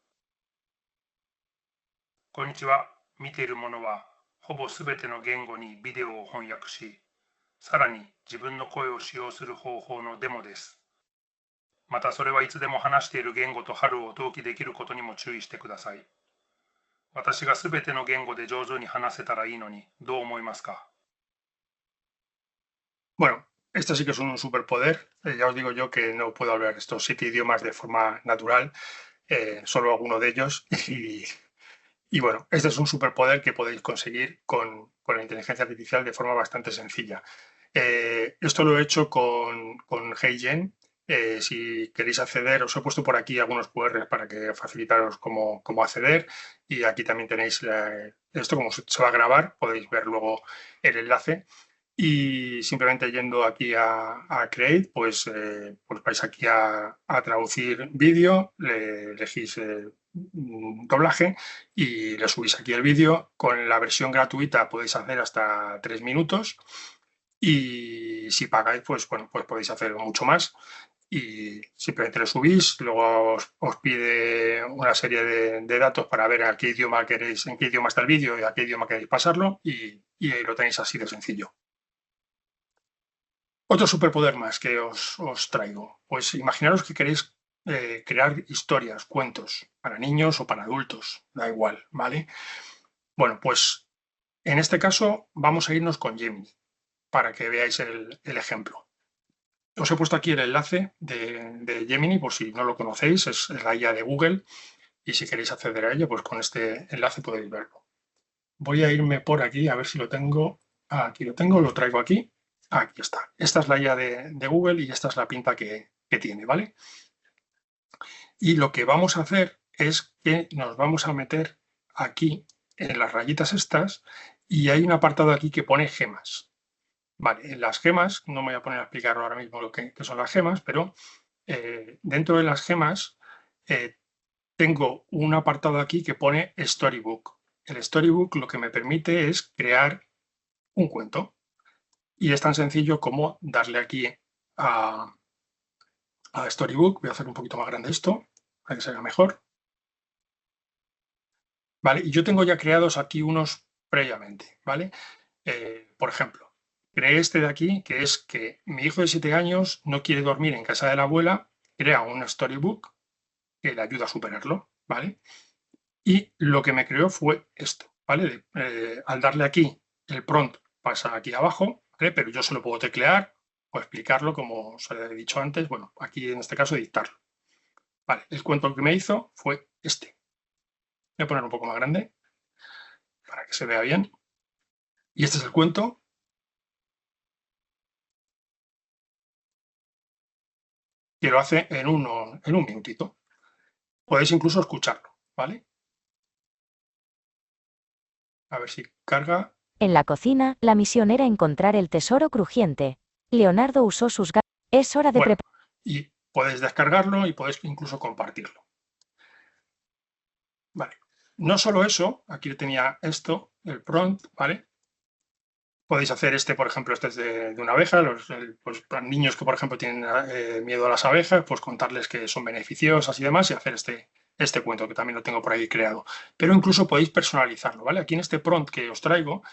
こんにちは。見ているものはほぼすべての言語にビデオを翻訳し、さらに自分の声を使用する方法のデモです。またそれはいつでも話している言語と春を同期できることにも注意してください。私がすべての言語で上手に話せたらいいのに、どう思いますか? Bueno, este sí que es un superpoder. Ya os digo yo que no puedo hablar estos 7 idiomas de forma natural, solo alguno de ellos. Y bueno, este es un superpoder que podéis conseguir con la inteligencia artificial de forma bastante sencilla. Esto lo he hecho con HeyGen. Si queréis acceder, os he puesto por aquí algunos QR para que facilitaros cómo acceder, y aquí también tenéis esto, como se va a grabar, podéis ver luego el enlace, y simplemente yendo aquí a Create, pues vais aquí a traducir vídeo, le elegís doblaje y le subís aquí el vídeo. Con la versión gratuita podéis hacer hasta 3 minutos, y si pagáis, pues bueno, pues podéis hacer mucho más. Y simplemente lo subís, luego os pide una serie de datos para ver a qué idioma queréis, en qué idioma está el vídeo y a qué idioma queréis pasarlo, y lo tenéis así de sencillo. Otro superpoder más que os traigo. Pues imaginaros que queréis crear historias, cuentos, para niños o para adultos, da igual, ¿vale? Bueno, pues en este caso vamos a irnos con Gemini, para que veáis el ejemplo. Os he puesto aquí el enlace de Gemini, por si no lo conocéis, es la IA de Google, y si queréis acceder a ello, pues con este enlace podéis verlo. Voy a irme por aquí, a ver si lo tengo. Aquí lo tengo, lo traigo aquí. Aquí está. Esta es la IA de Google y esta es la pinta que que tiene, ¿vale? Y lo que vamos a hacer es que nos vamos a meter aquí en las rayitas estas y hay un apartado aquí que pone gemas. Vale, en las gemas, no me voy a poner a explicar ahora mismo lo que son las gemas, pero dentro de las gemas tengo un apartado aquí que pone Storybook. El Storybook lo que me permite es crear un cuento. Y es tan sencillo como darle aquí a Storybook. Voy a hacer un poquito más grande esto, para que se vea mejor. Vale, y yo tengo ya creados aquí unos previamente, ¿vale? Por ejemplo, creé este de aquí, que es que mi hijo de 7 años no quiere dormir en casa de la abuela, crea un Storybook que le ayuda a superarlo, ¿vale? Y lo que me creó fue esto, ¿vale? Al darle aquí, el prompt pasa aquí abajo, ¿vale? Pero yo se lo puedo teclear o explicarlo como os he dicho antes, bueno, aquí en este caso dictarlo. Vale, el cuento que me hizo fue este. Voy a poner un poco más grande para que se vea bien. Y este es el cuento. Que lo hace en un minutito. Podéis incluso escucharlo, ¿vale? A ver si carga. En la cocina, la misión era encontrar el tesoro crujiente. Leonardo usó sus garras. Es hora de Bueno, preparar. y podéis descargarlo y podéis incluso compartirlo. Vale. No solo eso, aquí tenía esto, el prompt, ¿vale? Podéis hacer este, por ejemplo, este es de una abeja, pues, para niños que, por ejemplo, tienen miedo a las abejas, pues contarles que son beneficiosas y demás y hacer este cuento, que también lo tengo por ahí creado. Pero incluso podéis personalizarlo, ¿vale? Aquí en este prompt que os traigo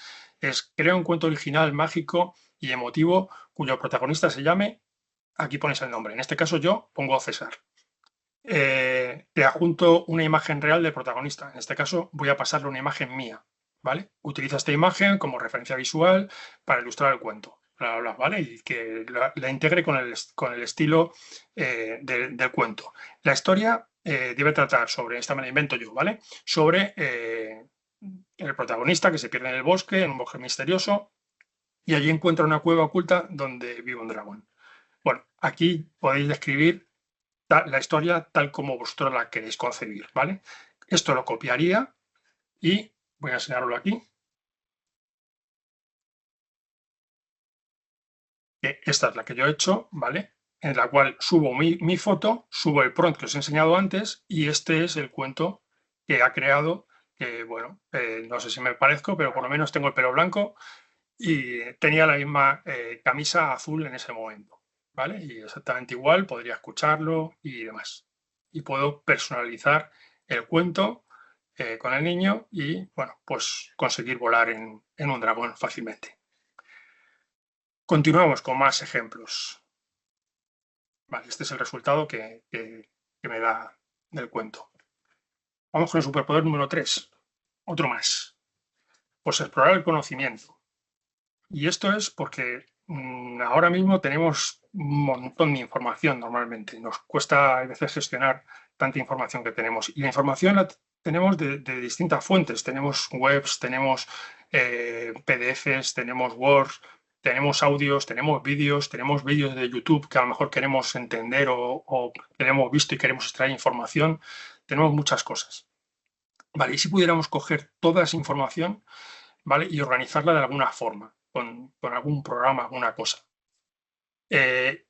es crea un cuento original, mágico y emotivo cuyo protagonista se llame, aquí ponéis el nombre, en este caso yo pongo César. Te adjunto una imagen real del protagonista, en este caso voy a pasarle una imagen mía, ¿vale? Utiliza esta imagen como referencia visual para ilustrar el cuento, bla, bla, bla, ¿vale? Y que la integre con el estilo del cuento. La historia debe tratar sobre, esta me la invento yo, ¿vale? Sobre el protagonista que se pierde en el bosque, en un bosque misterioso, y allí encuentra una cueva oculta donde vive un dragón. Bueno, aquí podéis describir la historia tal como vosotros la queréis concebir, ¿vale? Esto lo copiaría y voy a enseñarlo aquí. Esta es la que yo he hecho, ¿vale? En la cual subo mi foto, subo el prompt que os he enseñado antes y este es el cuento que ha creado, que bueno, no sé si me parezco, pero por lo menos tengo el pelo blanco y tenía la misma camisa azul en ese momento, ¿vale? Y exactamente igual, podría escucharlo y demás. Y puedo personalizar el cuento con el niño y, bueno, pues conseguir volar en un dragón fácilmente. Continuamos con más ejemplos. Vale, este es el resultado que me da del cuento. Vamos con el superpoder número 3. Otro más. Pues explorar el conocimiento. Y esto es porque ahora mismo tenemos un montón de información normalmente. Nos cuesta a veces gestionar tanta información que tenemos. Y la información la tenemos de distintas fuentes. Tenemos webs, tenemos PDFs, tenemos Words, tenemos audios, tenemos vídeos de YouTube que a lo mejor queremos entender o que hemos visto y queremos extraer información. Tenemos muchas cosas. Vale, y si pudiéramos coger toda esa información, ¿vale? Y organizarla de alguna forma, con algún programa, alguna cosa.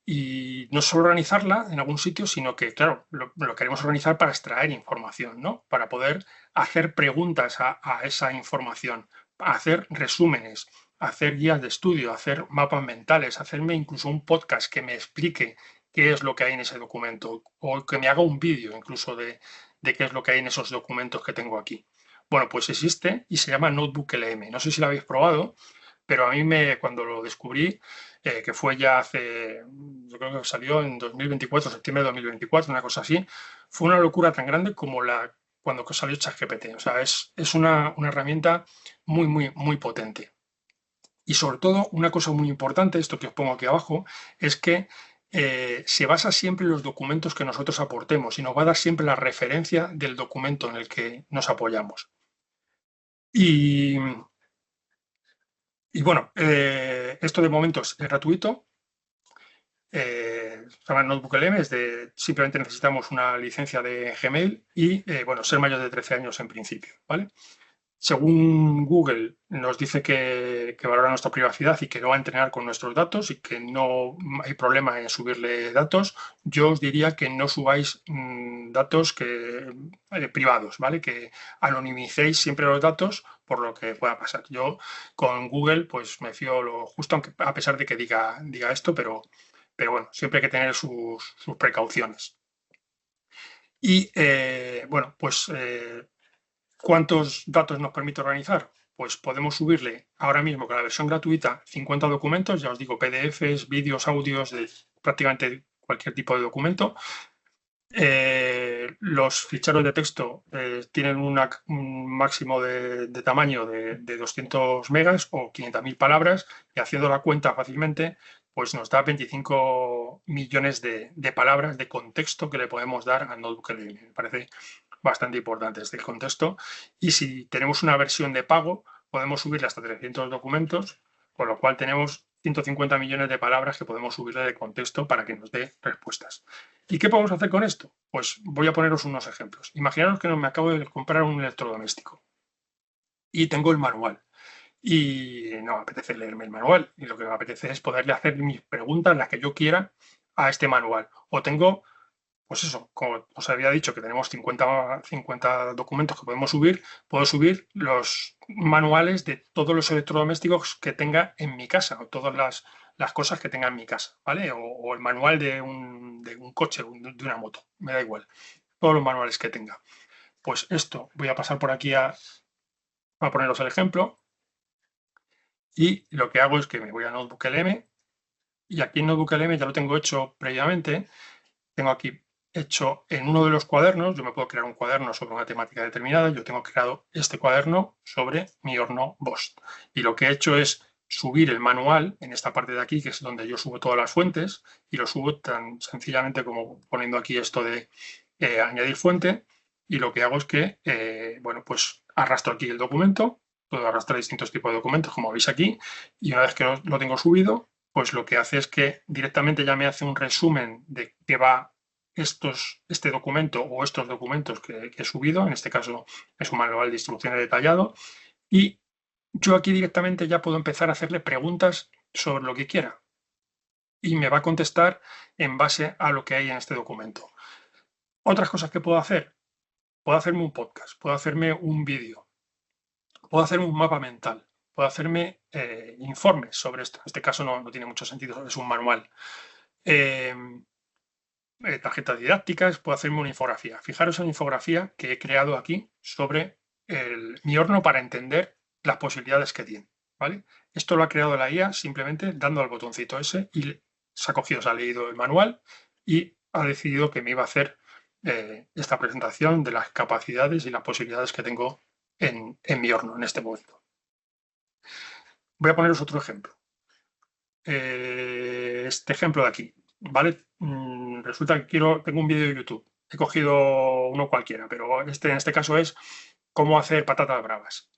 Y no solo organizarla en algún sitio, sino que, claro, lo queremos organizar para extraer información, ¿no? Para poder hacer preguntas a esa información, hacer resúmenes, hacer guías de estudio, hacer mapas mentales, hacerme incluso un podcast que me explique qué es lo que hay en ese documento o que me haga un vídeo incluso de qué es lo que hay en esos documentos que tengo aquí. Bueno, pues existe y se llama Notebook LM. No sé si lo habéis probado, pero a mí cuando lo descubrí, que fue ya hace, yo creo que salió en 2024, septiembre de 2024, una cosa así, fue una locura tan grande como cuando salió ChatGPT. O sea, es una herramienta muy, muy, muy potente. Y sobre todo, una cosa muy importante, esto que os pongo aquí abajo, es que se basa siempre en los documentos que nosotros aportemos y nos va a dar siempre la referencia del documento en el que nos apoyamos. Y bueno, esto de momento es gratuito Se llama NotebookLM, simplemente necesitamos una licencia de Gmail y, bueno, ser mayor de 13 años en principio, ¿vale? Según Google, nos dice que valora nuestra privacidad y que no va a entrenar con nuestros datos y que no hay problema en subirle datos. Yo os diría que no subáis datos privados, ¿vale? Que anonimicéis siempre los datos por lo que pueda pasar. Yo con Google pues me fío lo justo, aunque, a pesar de que diga esto, pero bueno, siempre hay que tener sus precauciones. Y bueno, pues ¿cuántos datos nos permite organizar? Pues podemos subirle ahora mismo con la versión gratuita 50 documentos, ya os digo, PDFs, vídeos, audios, de prácticamente cualquier tipo de documento. Los ficheros de texto tienen un máximo de tamaño de 200 megas o 500.000 palabras, y haciendo la cuenta fácilmente, pues nos da 25 millones de palabras de contexto que le podemos dar a NotebookLM. Me parece bastante importante este contexto. Y si tenemos una versión de pago, podemos subirle hasta 300 documentos, con lo cual tenemos 150 millones de palabras que podemos subirle de contexto para que nos dé respuestas. ¿Y qué podemos hacer con esto? Pues voy a poneros unos ejemplos. Imaginaros que me acabo de comprar un electrodoméstico y tengo el manual. Y no me apetece leerme el manual. Y lo que me apetece es poderle hacer mis preguntas, las que yo quiera, a este manual. O tengo, pues eso, como os había dicho, que tenemos 50 documentos que podemos subir, puedo subir los manuales de todos los electrodomésticos que tenga en mi casa, o todas las cosas que tenga en mi casa, ¿vale? O el manual de un coche, de una moto, me da igual, todos los manuales que tenga. Pues esto, voy a pasar por aquí a poneros el ejemplo, y lo que hago es que me voy a NotebookLM, y aquí en NotebookLM ya lo tengo hecho previamente. Tengo aquí hecho en uno de los cuadernos, yo me puedo crear un cuaderno sobre una temática determinada, yo tengo creado este cuaderno sobre mi horno Bosch. Y lo que he hecho es subir el manual en esta parte de aquí, que es donde yo subo todas las fuentes, y lo subo tan sencillamente como poniendo aquí esto de añadir fuente, y lo que hago es que, bueno, pues arrastro aquí el documento, puedo arrastrar distintos tipos de documentos, como veis aquí, y una vez que lo tengo subido, pues lo que hace es que directamente ya me hace un resumen de qué va este documento o estos documentos que he subido. En este caso es un manual de instrucciones detallado, y yo aquí directamente ya puedo empezar a hacerle preguntas sobre lo que quiera y me va a contestar en base a lo que hay en este documento. Otras cosas que puedo hacer: puedo hacerme un podcast, puedo hacerme un vídeo, puedo hacerme un mapa mental, puedo hacerme informes sobre esto. En este caso no tiene mucho sentido, es un manual. Tarjetas didácticas, puedo hacerme una infografía. Fijaros en la infografía que he creado aquí sobre mi horno para entender las posibilidades que tiene, ¿vale? Esto lo ha creado la IA simplemente dando al botoncito ese, y se ha cogido, se ha leído el manual y ha decidido que me iba a hacer esta presentación de las capacidades y las posibilidades que tengo en mi horno en este momento. Voy a poneros otro ejemplo. Este ejemplo de aquí, ¿vale? Resulta que tengo un vídeo de YouTube. He cogido uno cualquiera, pero en este caso es cómo hacer patatas bravas.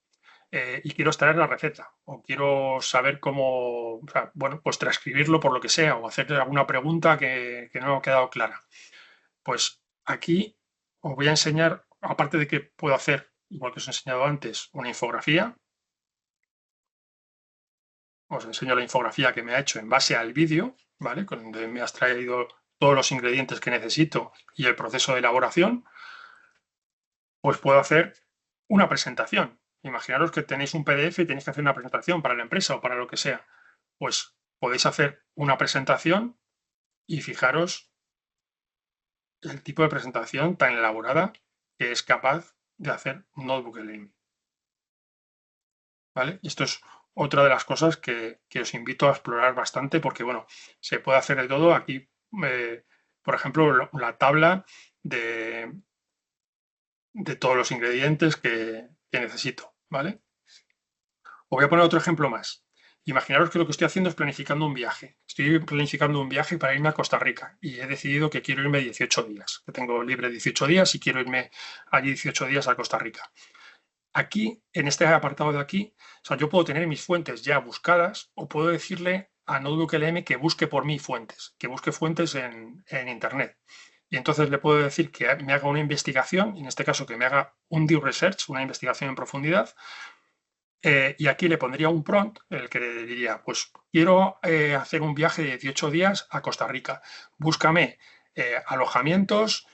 Y quiero extraer la receta, o quiero saber cómo, o sea, bueno, pues transcribirlo por lo que sea, o hacerle alguna pregunta que no ha quedado clara. Pues aquí os voy a enseñar, aparte de que puedo hacer, igual que os he enseñado antes, una infografía. Os enseño la infografía que me ha hecho en base al vídeo, ¿vale? Donde me has traído todos los ingredientes que necesito y el proceso de elaboración. Pues puedo hacer una presentación. Imaginaros que tenéis un PDF y tenéis que hacer una presentación para la empresa o para lo que sea. Pues podéis hacer una presentación y fijaros el tipo de presentación tan elaborada que es capaz de hacer NotebookLM, ¿vale? Y esto es otra de las cosas que os invito a explorar bastante, porque, bueno, se puede hacer de todo. Aquí, por ejemplo, la tabla de todos los ingredientes que necesito, ¿vale? Os voy a poner otro ejemplo más. Imaginaros que lo que estoy haciendo es planificando un viaje. Estoy planificando un viaje para irme a Costa Rica y he decidido que quiero irme 18 días, que tengo libre 18 días y quiero irme allí 18 días a Costa Rica. Aquí, en este apartado de aquí, o sea, yo puedo tener mis fuentes ya buscadas, o puedo decirle a NotebookLM que busque por mí fuentes, que busque fuentes en Internet. Y entonces le puedo decir que me haga una investigación, en este caso que me haga un deep research, una investigación en profundidad, y aquí le pondría un prompt en el que le diría, pues quiero hacer un viaje de 18 días a Costa Rica. Búscame alojamientos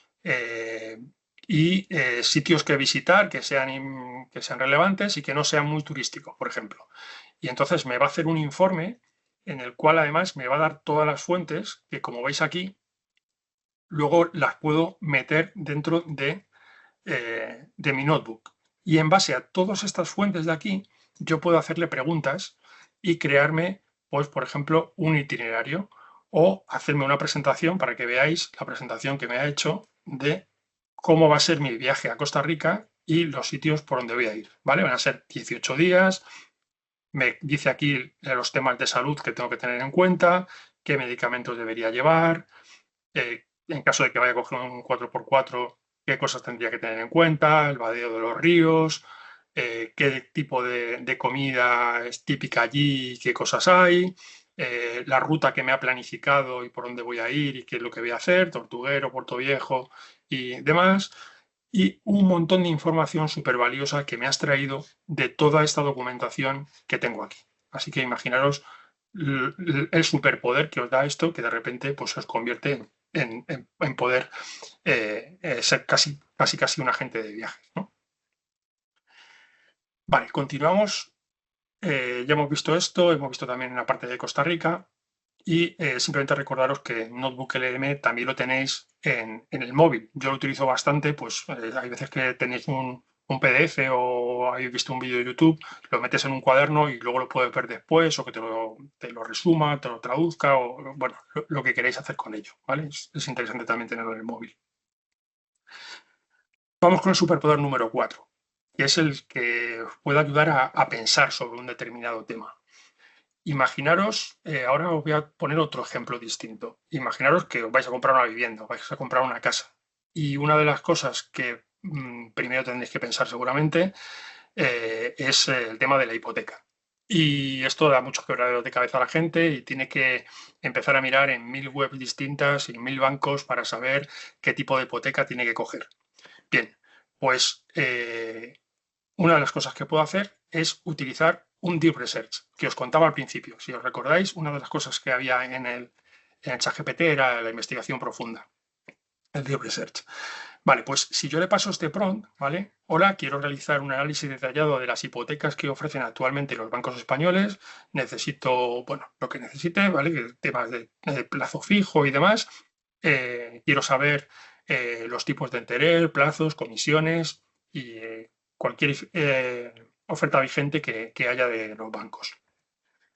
y sitios que visitar que sean relevantes y que no sean muy turísticos, por ejemplo. Y entonces me va a hacer un informe en el cual además me va a dar todas las fuentes que, como veis aquí, luego las puedo meter dentro de mi notebook. Y en base a todas estas fuentes de aquí, yo puedo hacerle preguntas y crearme, pues, por ejemplo, un itinerario o hacerme una presentación para que veáis la presentación que me ha hecho de cómo va a ser mi viaje a Costa Rica y los sitios por donde voy a ir, ¿vale? Van a ser 18 días, me dice aquí los temas de salud que tengo que tener en cuenta, qué medicamentos debería llevar, en caso de que vaya a coger un 4x4, qué cosas tendría que tener en cuenta, el vadeo de los ríos, qué tipo de comida es típica allí, qué cosas hay, la ruta que me ha planificado y por dónde voy a ir y qué es lo que voy a hacer, Tortuguero, Puerto Viejo y demás. Y un montón de información súper valiosa que me has traído de toda esta documentación que tengo aquí. Así que imaginaros el superpoder que os da esto, que de repente pues, os convierte en poder ser casi un agente de viajes, ¿no? Vale, continuamos. Ya hemos visto esto, hemos visto también en la parte de Costa Rica y simplemente recordaros que NotebookLM también lo tenéis en el móvil. Yo lo utilizo bastante, pues hay veces que tenéis un PDF o habéis visto un vídeo de YouTube, lo metes en un cuaderno y luego lo puedes ver después o que te lo resuma, te lo traduzca o bueno, lo que queréis hacer con ello, ¿vale? Es interesante también tenerlo en el móvil. Vamos con el superpoder número 4, que es el que os puede ayudar a pensar sobre un determinado tema. Imaginaros, ahora os voy a poner otro ejemplo distinto. Imaginaros que os vais a comprar una vivienda, vais a comprar una casa. Y una de las cosas que primero tendréis que pensar seguramente es el tema de la hipoteca. Y esto da mucho quebradero de cabeza a la gente y tiene que empezar a mirar en 1000 webs distintas y 1000 bancos para saber qué tipo de hipoteca tiene que coger. Bien, pues una de las cosas que puedo hacer es utilizar un deep research, que os contaba al principio. Si os recordáis, una de las cosas que había en el ChatGPT era la investigación profunda, el deep research. Vale, pues si yo le paso este prompt, ¿vale? Hola, quiero realizar un análisis detallado de las hipotecas que ofrecen actualmente los bancos españoles. Necesito, bueno, lo que necesite, ¿vale? Temas de plazo fijo y demás. Quiero saber los tipos de interés, plazos, comisiones y cualquier oferta vigente que haya de los bancos.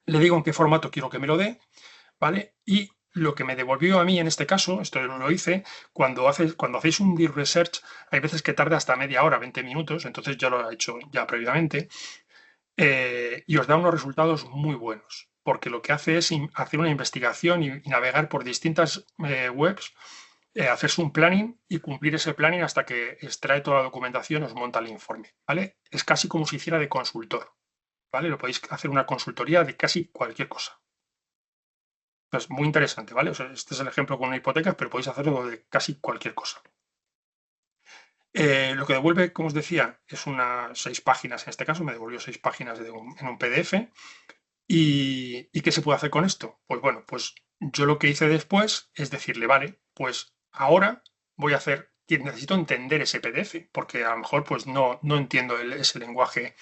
Le digo en qué formato quiero que me lo dé, ¿vale? Y lo que me devolvió a mí en este caso, esto lo hice, cuando hacéis un deep research, hay veces que tarda hasta media hora, 20 minutos, entonces ya lo he hecho ya previamente, y os da unos resultados muy buenos, porque lo que hace es hacer una investigación y navegar por distintas webs, hacerse un planning y cumplir ese planning hasta que extrae toda la documentación, os monta el informe, ¿vale? Es casi como si hiciera de consultor, ¿vale? Lo podéis hacer una consultoría de casi cualquier cosa. Es muy interesante, ¿vale? O sea, este es el ejemplo con una hipoteca, pero podéis hacerlo de casi cualquier cosa. Lo que devuelve, como os decía, es 6 páginas, en este caso me devolvió 6 páginas en un PDF. ¿Y qué se puede hacer con esto? Pues bueno, pues yo lo que hice después es decirle, vale, pues ahora voy a hacer, necesito entender ese PDF, porque a lo mejor pues no entiendo ese lenguaje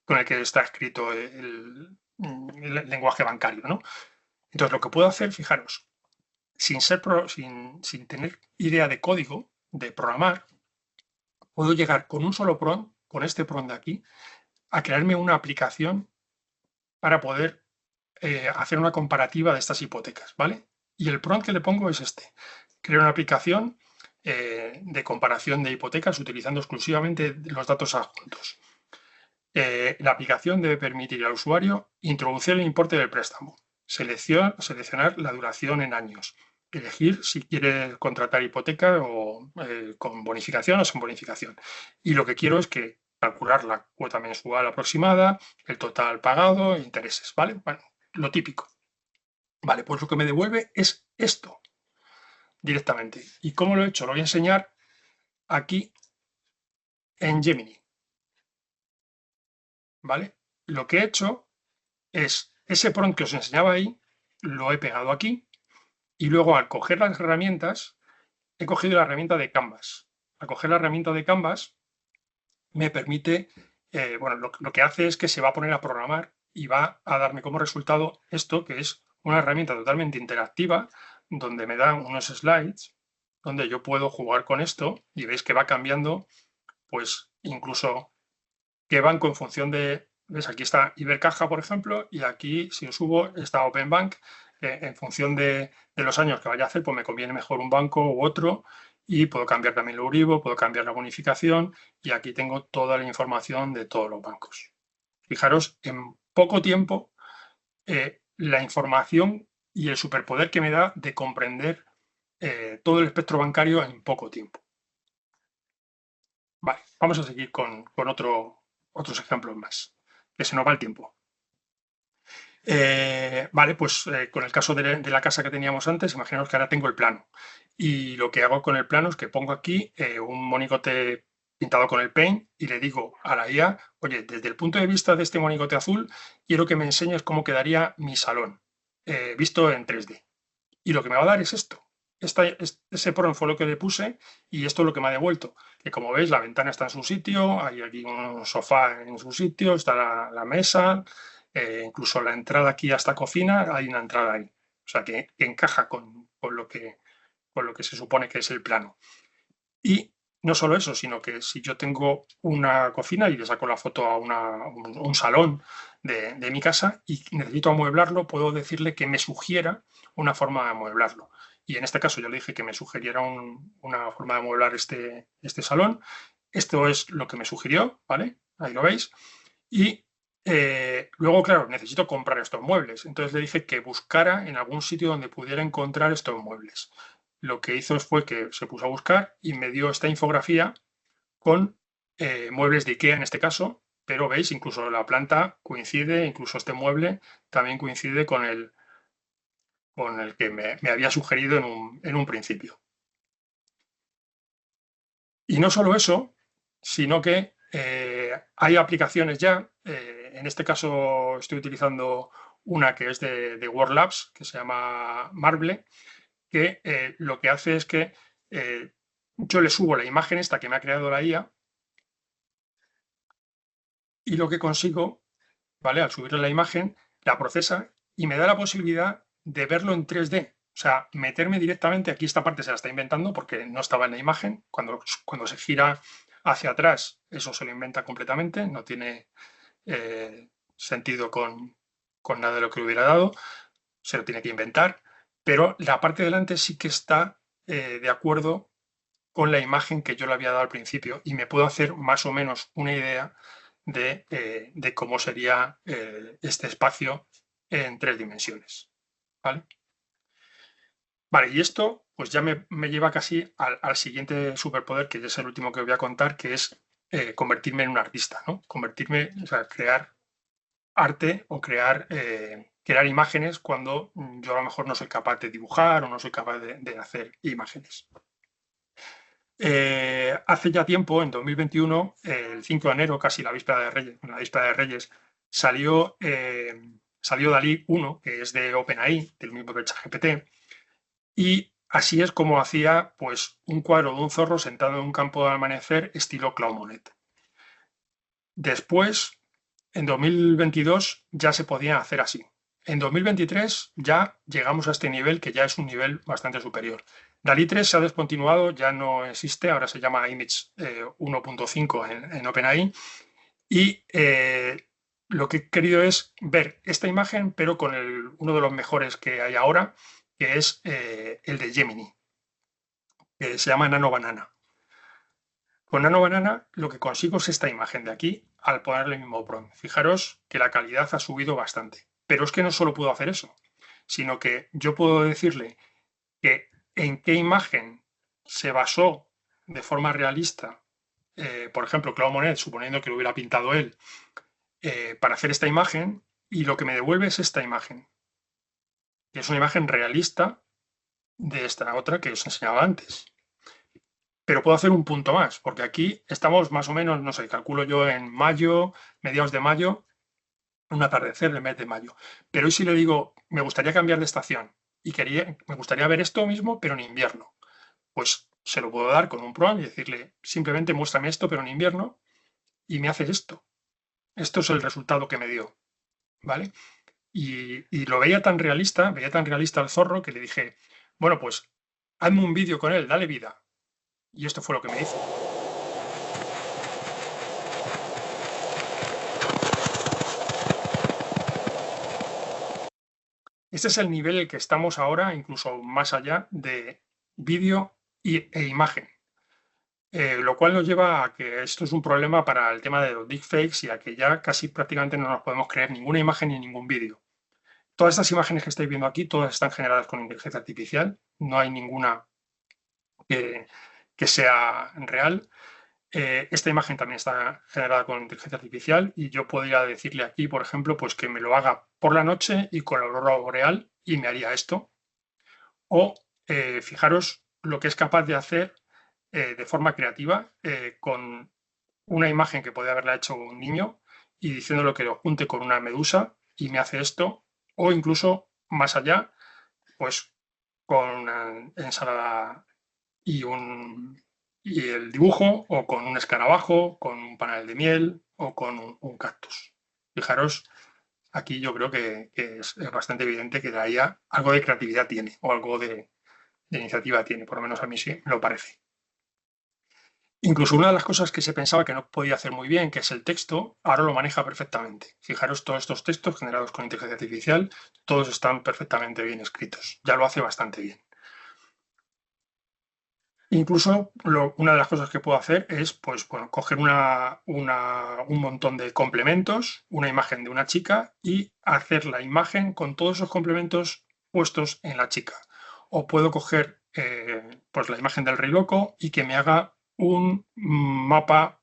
con el que está escrito el lenguaje bancario, ¿no? Entonces lo que puedo hacer, fijaros, sin tener idea de código, de programar, puedo llegar con un solo prompt, con este prompt de aquí, a crearme una aplicación para poder hacer una comparativa de estas hipotecas, ¿vale? Y el prompt que le pongo es este. Creo una aplicación de comparación de hipotecas utilizando exclusivamente los datos adjuntos. La aplicación debe permitir al usuario introducir el importe del préstamo, seleccionar la duración en años, elegir si quiere contratar hipoteca o con bonificación o sin bonificación. Y lo que quiero es calcular la cuota mensual aproximada, el total pagado e intereses, ¿vale? Bueno, lo típico. Vale, pues lo que me devuelve es esto directamente. ¿Y cómo lo he hecho? Lo voy a enseñar aquí en Gemini. ¿Vale? Lo que he hecho es ese prompt que os enseñaba ahí, lo he pegado aquí y luego al coger las herramientas, he cogido la herramienta de Canvas. Al coger la herramienta de Canvas me permite, bueno, lo que hace es que se va a poner a programar y va a darme como resultado esto, que es una herramienta totalmente interactiva, donde me dan unos slides, donde yo puedo jugar con esto y veis que va cambiando, pues incluso qué banco en función de, ¿ves? Aquí está Ibercaja, por ejemplo, y aquí si lo subo está Openbank, en función de los años que vaya a hacer, pues me conviene mejor un banco u otro, y puedo cambiar también el Euribor, puedo cambiar la bonificación, y aquí tengo toda la información de todos los bancos. Fijaros, en poco tiempo, la información y el superpoder que me da de comprender todo el espectro bancario en poco tiempo. Vale, vamos a seguir con otros ejemplos más, que se nos va el tiempo. Vale, pues con el caso de la casa que teníamos antes, imaginaos que ahora tengo el plano. Y lo que hago con el plano es que pongo aquí un monigote pintado con el paint y le digo a la IA, oye, desde el punto de vista de este monigote azul, quiero que me enseñes cómo quedaría mi salón, visto en 3D. Y lo que me va a dar es esto. Ese prompt fue lo que le puse y esto es lo que me ha devuelto. Que como veis, la ventana está en su sitio, hay aquí un sofá en su sitio, está la mesa, incluso la entrada aquí a esta cocina, hay una entrada ahí. O sea, que encaja con lo que se supone que es el plano. Y no solo eso, sino que si yo tengo una cocina y le saco la foto a un salón de mi casa y necesito amueblarlo, puedo decirle que me sugiera una forma de amueblarlo. Y en este caso yo le dije que me sugiriera una forma de amueblar este salón. Esto es lo que me sugirió, ¿vale? Ahí lo veis. Y luego, claro, necesito comprar estos muebles. Entonces le dije que buscara en algún sitio donde pudiera encontrar estos muebles. Lo que hizo fue que se puso a buscar y me dio esta infografía con muebles de IKEA en este caso, pero veis, incluso la planta coincide, incluso este mueble también coincide con el que me había sugerido en un principio. Y no solo eso, sino que hay aplicaciones ya, en este caso estoy utilizando una que es de Word Labs, que se llama Marble, que lo que hace es que yo le subo la imagen esta que me ha creado la IA y lo que consigo, ¿vale? Al subirle la imagen, la procesa y me da la posibilidad de verlo en 3D. O sea, meterme directamente, aquí esta parte se la está inventando porque no estaba en la imagen. Cuando se gira hacia atrás, eso se lo inventa completamente, no tiene sentido con nada de lo que le hubiera dado, se lo tiene que inventar, pero la parte de delante sí que está de acuerdo con la imagen que yo le había dado al principio y me puedo hacer más o menos una idea de cómo sería este espacio en 3 dimensiones. ¿Vale? Vale, y esto pues ya me lleva casi al siguiente superpoder, que es el último que os voy a contar, que es convertirme en un artista, ¿no? Convertirme, o sea, crear arte o crear imágenes cuando yo a lo mejor no soy capaz de dibujar o no soy capaz de hacer imágenes. Hace ya tiempo, en 2021, el 5 de enero, casi la víspera de Reyes, salió DALL-E 1, que es de OpenAI, del mismo que ChatGPT, y así es como hacía pues, un cuadro de un zorro sentado en un campo de amanecer estilo Claude Monet. Después, en 2022, ya se podía hacer así. En 2023 ya llegamos a este nivel, que ya es un nivel bastante superior. DALL-E 3 se ha descontinuado, ya no existe, ahora se llama Image 1.5 en OpenAI. Y lo que he querido es ver esta imagen, pero con uno de los mejores que hay ahora, que es el de Gemini, que se llama Nano Banana. Con Nano Banana lo que consigo es esta imagen de aquí al ponerle el mismo prompt. Fijaros que la calidad ha subido bastante. Pero es que no solo puedo hacer eso, sino que yo puedo decirle que en qué imagen se basó de forma realista, por ejemplo, Claude Monet, suponiendo que lo hubiera pintado él, para hacer esta imagen, y lo que me devuelve es esta imagen, que es una imagen realista de esta otra que os enseñaba antes. Pero puedo hacer un punto más, porque aquí estamos más o menos, no sé, calculo yo en mayo, mediados de mayo, un atardecer del mes de mayo. Pero hoy si le digo, me gustaría cambiar de estación y me gustaría ver esto mismo, pero en invierno, pues se lo puedo dar con un prompt y decirle, simplemente muéstrame esto, pero en invierno, y me hace esto. Esto es el resultado que me dio, ¿vale? Y lo veía tan realista al zorro que le dije, bueno, pues hazme un vídeo con él, dale vida. Y esto fue lo que me hizo. Este es el nivel en el que estamos ahora, incluso más allá de vídeo e imagen. Lo cual nos lleva a que esto es un problema para el tema de los deepfakes y a que ya casi prácticamente no nos podemos creer ninguna imagen ni ningún vídeo. Todas estas imágenes que estáis viendo aquí, todas están generadas con inteligencia artificial. No hay ninguna que sea real. Esta imagen también está generada con inteligencia artificial y yo podría decirle aquí, por ejemplo, pues que me lo haga por la noche y con la aurora boreal y me haría esto. O fijaros lo que es capaz de hacer de forma creativa con una imagen que podría haberla hecho un niño y diciéndole que lo junte con una medusa y me hace esto. O incluso más allá, pues con una ensalada y el dibujo, o con un escarabajo, con un panal de miel o con un cactus. Fijaros, aquí yo creo que es bastante evidente que la IA algo de creatividad tiene, o algo de iniciativa tiene, por lo menos a mí sí me lo parece. Incluso una de las cosas que se pensaba que no podía hacer muy bien, que es el texto, ahora lo maneja perfectamente. Fijaros, todos estos textos generados con inteligencia artificial, todos están perfectamente bien escritos. Ya lo hace bastante bien. Incluso una de las cosas que puedo hacer es pues, bueno, coger un montón de complementos, una imagen de una chica y hacer la imagen con todos esos complementos puestos en la chica. O puedo coger pues la imagen del rey loco y que me haga un mapa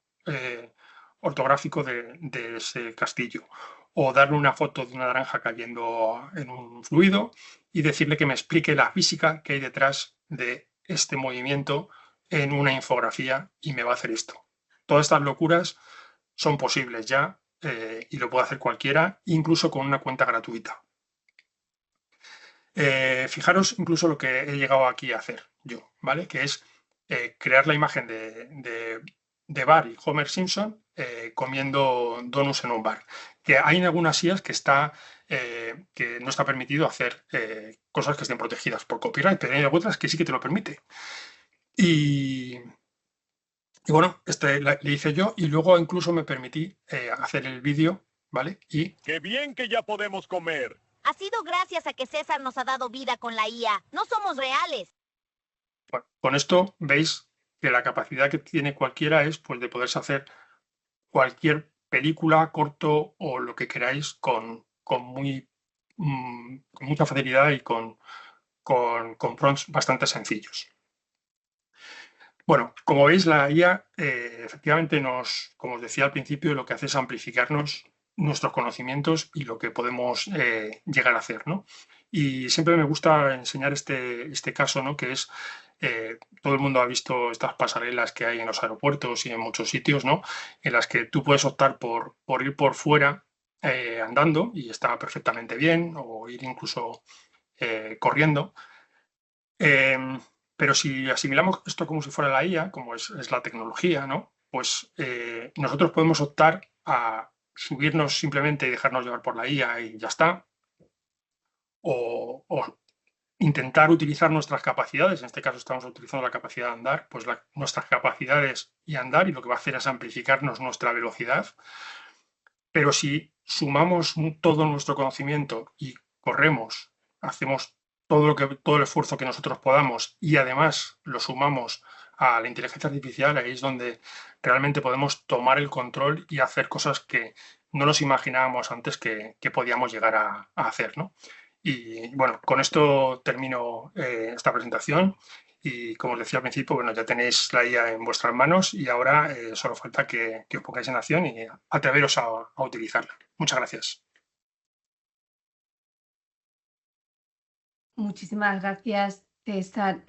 ortográfico de ese castillo. O darle una foto de una naranja cayendo en un fluido y decirle que me explique la física que hay detrás de este movimiento en una infografía y me va a hacer esto. Todas estas locuras son posibles ya y lo puede hacer cualquiera, incluso con una cuenta gratuita. Fijaros incluso lo que he llegado aquí a hacer yo, ¿vale? Que es crear la imagen de Bart y Homer Simpson comiendo donuts en un bar. Que hay en algunas IAs que no está permitido hacer cosas que estén protegidas por copyright, pero hay otras que sí que te lo permite. Y bueno, le hice yo y luego incluso me permití hacer el vídeo, ¿vale? Y ¡Qué bien que ya podemos comer! Ha sido gracias a que César nos ha dado vida con la IA. No somos reales. bueno, con esto veis que la capacidad que tiene cualquiera es pues, de poderse hacer cualquier película, corto o lo que queráis con mucha facilidad y con prompts bastante sencillos. Bueno, como veis, la IA efectivamente como os decía al principio, lo que hace es amplificarnos nuestros conocimientos y lo que podemos llegar a hacer, ¿no? Y siempre me gusta enseñar este caso, ¿no? Que es, todo el mundo ha visto estas pasarelas que hay en los aeropuertos y en muchos sitios, ¿no? En las que tú puedes optar por ir por fuera andando y está perfectamente bien, o ir incluso corriendo. Pero si asimilamos esto como si fuera la IA, como es la tecnología, ¿no? Pues nosotros podemos optar a subirnos simplemente y dejarnos llevar por la IA y ya está. O intentar utilizar nuestras capacidades, en este caso estamos utilizando la capacidad de andar, pues nuestras capacidades y andar, y lo que va a hacer es amplificarnos nuestra velocidad. Pero si sumamos todo nuestro conocimiento y corremos, hacemos todo el esfuerzo que nosotros podamos y además lo sumamos a la inteligencia artificial, ahí es donde realmente podemos tomar el control y hacer cosas que no nos imaginábamos antes que podíamos llegar a hacer, ¿no? Y bueno, con esto termino esta presentación y como os decía al principio, bueno, ya tenéis la IA en vuestras manos y ahora solo falta que os pongáis en acción y atreveros a utilizarla. Muchas gracias. Muchísimas gracias, César.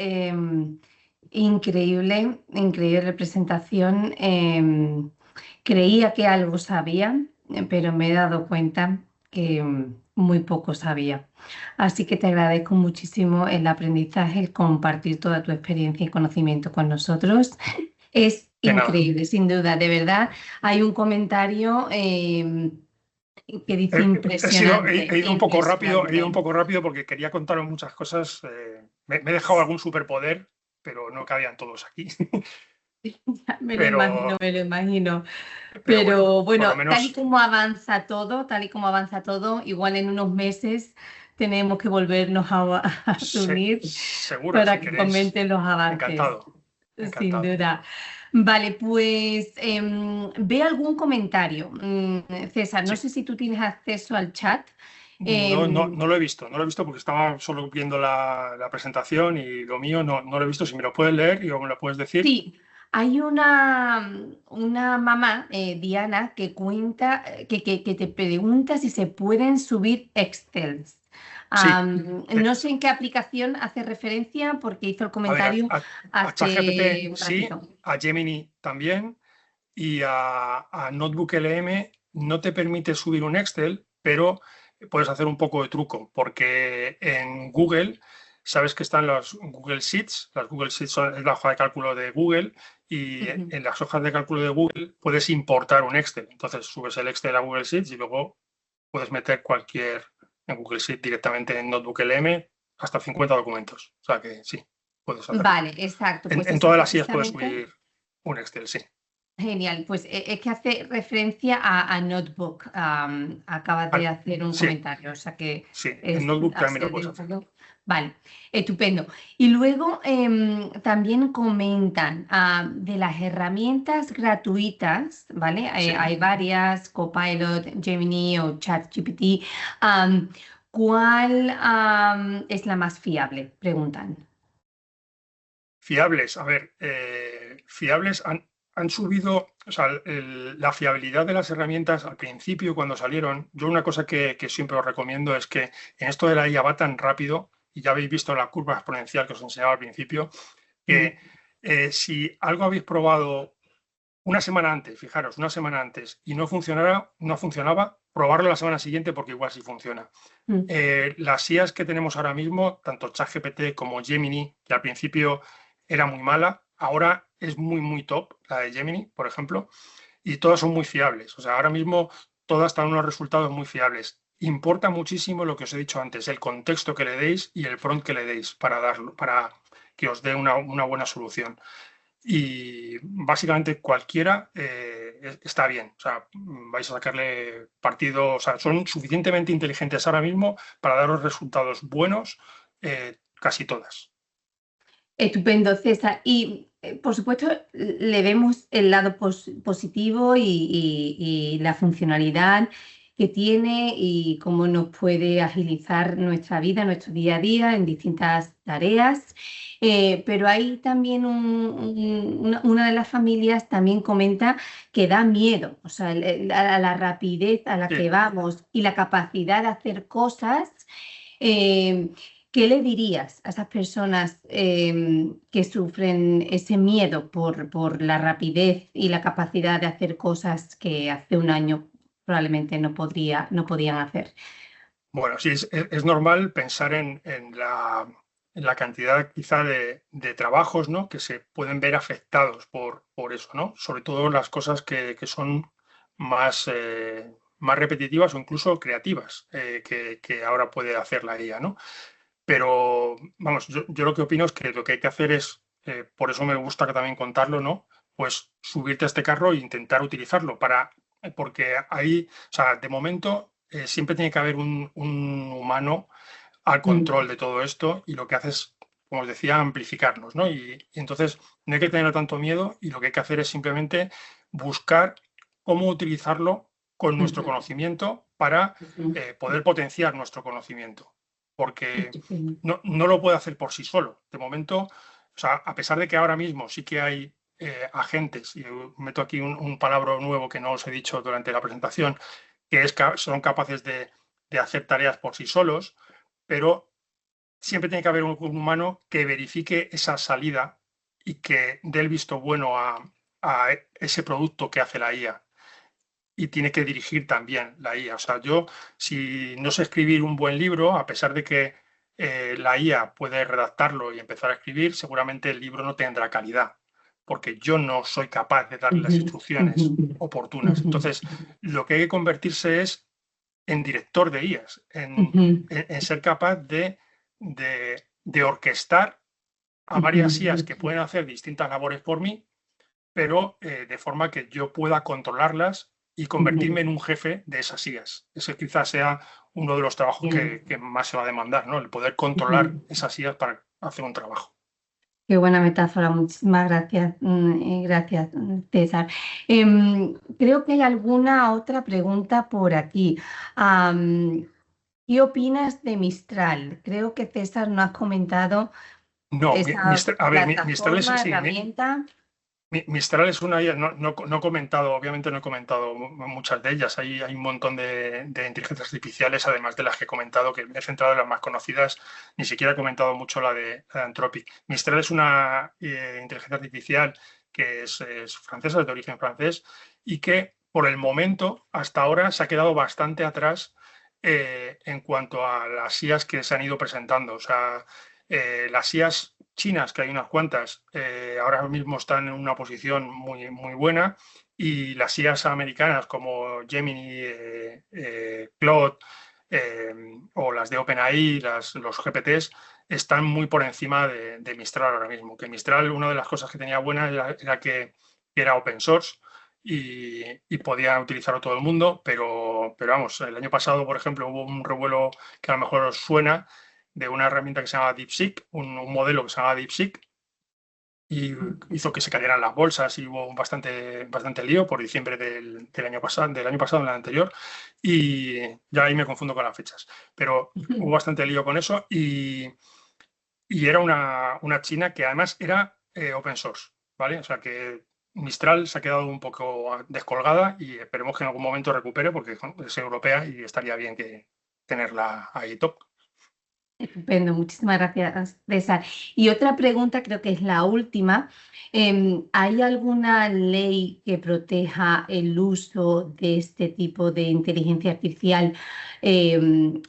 Increíble, increíble presentación. Creía que algo sabía, pero me he dado cuenta que muy poco sabía. Así que te agradezco muchísimo el aprendizaje, el compartir toda tu experiencia y conocimiento con nosotros. Es De nada. increíble, sin duda, de verdad. Hay un comentario que dice impresionante, He ido un poco rápido, he ido un impresionante. poco rápido porque quería contaros muchas cosas. Me he dejado algún superpoder, pero no cabían todos aquí. Me lo imagino, Pero, me lo imagino. pero bueno, Pero por lo bueno, tal y menos como avanza todo, igual en unos meses tenemos que volvernos a reunir seguro, si para que queréis, comenten los avances, encantado, sin encantado. duda. Vale, pues ve algún comentario. César, no Sí. sé si tú tienes acceso al chat. No lo he visto, no lo he visto porque estaba solo viendo la presentación y lo mío no lo he visto. Si me lo puedes leer y o me lo puedes decir. Sí, hay una mamá, Diana, que cuenta, que te pregunta si se pueden subir Excels. Sí, No sé en qué aplicación hace referencia porque hizo el a ver, comentario a ChatGPT hace un sí, ratito. a Gemini también y a Notebook LM no te permite subir un Excel, pero puedes hacer un poco de truco, porque en Google sabes que están los Google Sheets, las Google Sheets es la hoja de cálculo de Google y Ujú. en las hojas de cálculo de Google puedes importar un Excel. Entonces subes el Excel a Google Sheets y luego puedes meter cualquier en Google Sheet directamente en Notebook LM hasta 50 documentos. O sea que sí, puedes hacerlo. Vale, exacto. Pues En eso todas las sillas puedes precisamente. subir un Excel, sí. Genial, pues es que hace referencia a Notebook. Acabas de hacer un Sí, comentario, o sea que sí, en es Notebook al también lo ser puedes de hacer. Google. Vale, estupendo. Y luego también comentan de las herramientas gratuitas, ¿vale? Sí. Hay varias, Copilot, Gemini o ChatGPT. am, ¿Cuál es la más fiable? Preguntan. Fiables, a ver, fiables han subido, o sea, la fiabilidad de las herramientas al principio cuando salieron, yo una cosa que siempre os recomiendo es que en esto de la IA va tan rápido, y ya habéis visto la curva exponencial que os enseñaba al principio, Mm, que si algo habéis probado una semana antes, fijaros, una semana antes, y no funcionaba, probarlo la semana siguiente porque igual sí funciona. mm. Las IAs que tenemos ahora mismo, tanto ChatGPT como Gemini, que al principio era muy mala, ahora es muy top, la de Gemini, por ejemplo, y todas son muy fiables. O sea, ahora mismo todas están unos resultados muy fiables. Importa muchísimo lo que os he dicho antes, el contexto que le deis y el prompt que le deis para que os dé una buena solución. Y básicamente cualquiera está bien. O sea, vais a sacarle partido. O sea, son suficientemente inteligentes ahora mismo para daros resultados buenos casi todas. Estupendo, César. Y por supuesto, le vemos el lado positivo y la funcionalidad que tiene y cómo nos puede agilizar nuestra vida, nuestro día a día en distintas tareas. Pero hay también una de las familias también comenta que da miedo, o sea, a la rapidez a la Sí. que vamos y la capacidad de hacer cosas. eh, ¿Qué le dirías a esas personas que sufren ese miedo por la rapidez y la capacidad de hacer cosas que hace un año probablemente no podían hacer? Bueno, sí, es normal pensar en la cantidad quizá de trabajos, ¿no? Que se pueden ver afectados por eso, ¿no? Sobre todo las cosas que son más repetitivas o incluso creativas que ahora puede hacer la IA, ¿no? Pero, vamos, yo lo que opino es que lo que hay que hacer es, por eso me gusta que también contarlo, ¿no? Pues subirte a este carro e intentar utilizarlo porque ahí, o sea, de momento siempre tiene que haber un humano al Mm, control de todo esto y lo que hace es, como os decía, amplificarnos, ¿no? Y entonces no hay que tener tanto miedo y lo que hay que hacer es simplemente buscar cómo utilizarlo con nuestro ujú, conocimiento para ujú. poder potenciar nuestro conocimiento, porque Estupendo. no lo puede hacer por sí solo. De momento, o sea, a pesar de que ahora mismo sí que hay agentes, y meto aquí un palabra nuevo que no os he dicho durante la presentación, que son capaces de hacer tareas por sí solos, pero siempre tiene que haber un humano que verifique esa salida y que dé el visto bueno a ese producto que hace la IA. Y tiene que dirigir también la IA. O sea, yo, si no sé escribir un buen libro, a pesar de que la IA puede redactarlo y empezar a escribir, seguramente el libro no tendrá calidad, porque yo no soy capaz de darle las instrucciones oportunas. Entonces, lo que hay que convertirse es en director de IAs, en ser capaz de orquestar a varias IAs que pueden hacer distintas labores por mí, pero de forma que yo pueda controlarlas y convertirme en un jefe de esas IAs. Ese quizás sea uno de los trabajos que más se va a demandar, ¿no? El poder controlar esas IAs para hacer un trabajo. Qué buena metáfora, muchísimas gracias, gracias, César. Creo que hay alguna otra pregunta por aquí. ¿Qué opinas de Mistral? Creo que César no has comentado No, esa Mistral es, sí, herramienta. Mistral es una IA, no he comentado, obviamente no he comentado muchas de ellas. Hay un montón de inteligencias artificiales, además de las que he comentado, que me he centrado en las más conocidas. Ni siquiera he comentado mucho la de Anthropic. Mistral es una inteligencia artificial que es francesa, de origen francés, y que por el momento, hasta ahora, se ha quedado bastante atrás en cuanto a las IAs que se han ido presentando. O sea, las IAs chinas, que hay unas cuantas, ahora mismo están en una posición muy, muy buena, y las IAs americanas como Gemini, Claude o las de OpenAI, los GPTs, están muy por encima de Mistral ahora mismo. Que Mistral, una de las cosas que tenía buena era que era open source y podía utilizarlo todo el mundo, pero vamos, el año pasado, por ejemplo, hubo un revuelo que a lo mejor os suena, de una herramienta que se llama DeepSeek, un modelo que se llama DeepSeek, y hizo que se cayeran las bolsas y hubo bastante lío por diciembre del año pasado, en el anterior, y ya ahí me confundo con las fechas, pero hubo bastante lío con eso y era una china que además era open source, ¿vale? O sea que Mistral se ha quedado un poco descolgada y esperemos que en algún momento recupere porque es europea y estaría bien que tenerla ahí top. Estupendo, muchísimas gracias, César. Y otra pregunta, creo que es la última. ¿Hay alguna ley que proteja el uso de este tipo de inteligencia artificial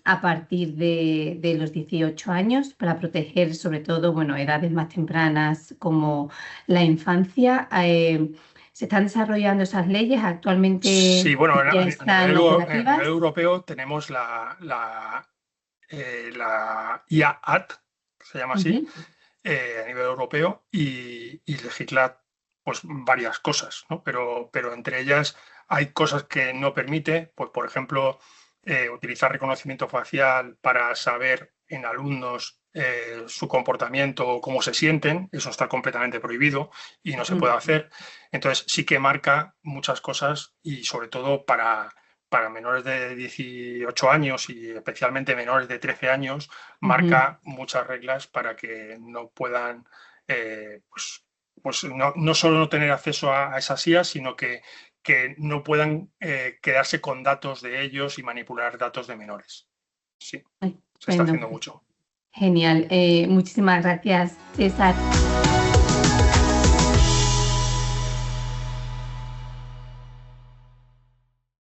a partir de los 18 años para proteger sobre todo, bueno, edades más tempranas como la infancia? ¿Se están desarrollando esas leyes actualmente? Sí, bueno, ya están operativas. a nivel europeo tenemos la IA Act, que se llama así, a nivel europeo, y legisla pues varias cosas, ¿no? Pero entre ellas hay cosas que no permite, pues por ejemplo, utilizar reconocimiento facial para saber en alumnos su comportamiento o cómo se sienten. Eso está completamente prohibido y no se puede hacer. Entonces sí que marca muchas cosas y sobre todo para menores de 18 años y especialmente menores de 13 años, marca muchas reglas para que no puedan, pues no solo no tener acceso a esas IAs, sino que no puedan quedarse con datos de ellos y manipular datos de menores. Sí, se está haciendo mucho. Genial. Muchísimas gracias, César.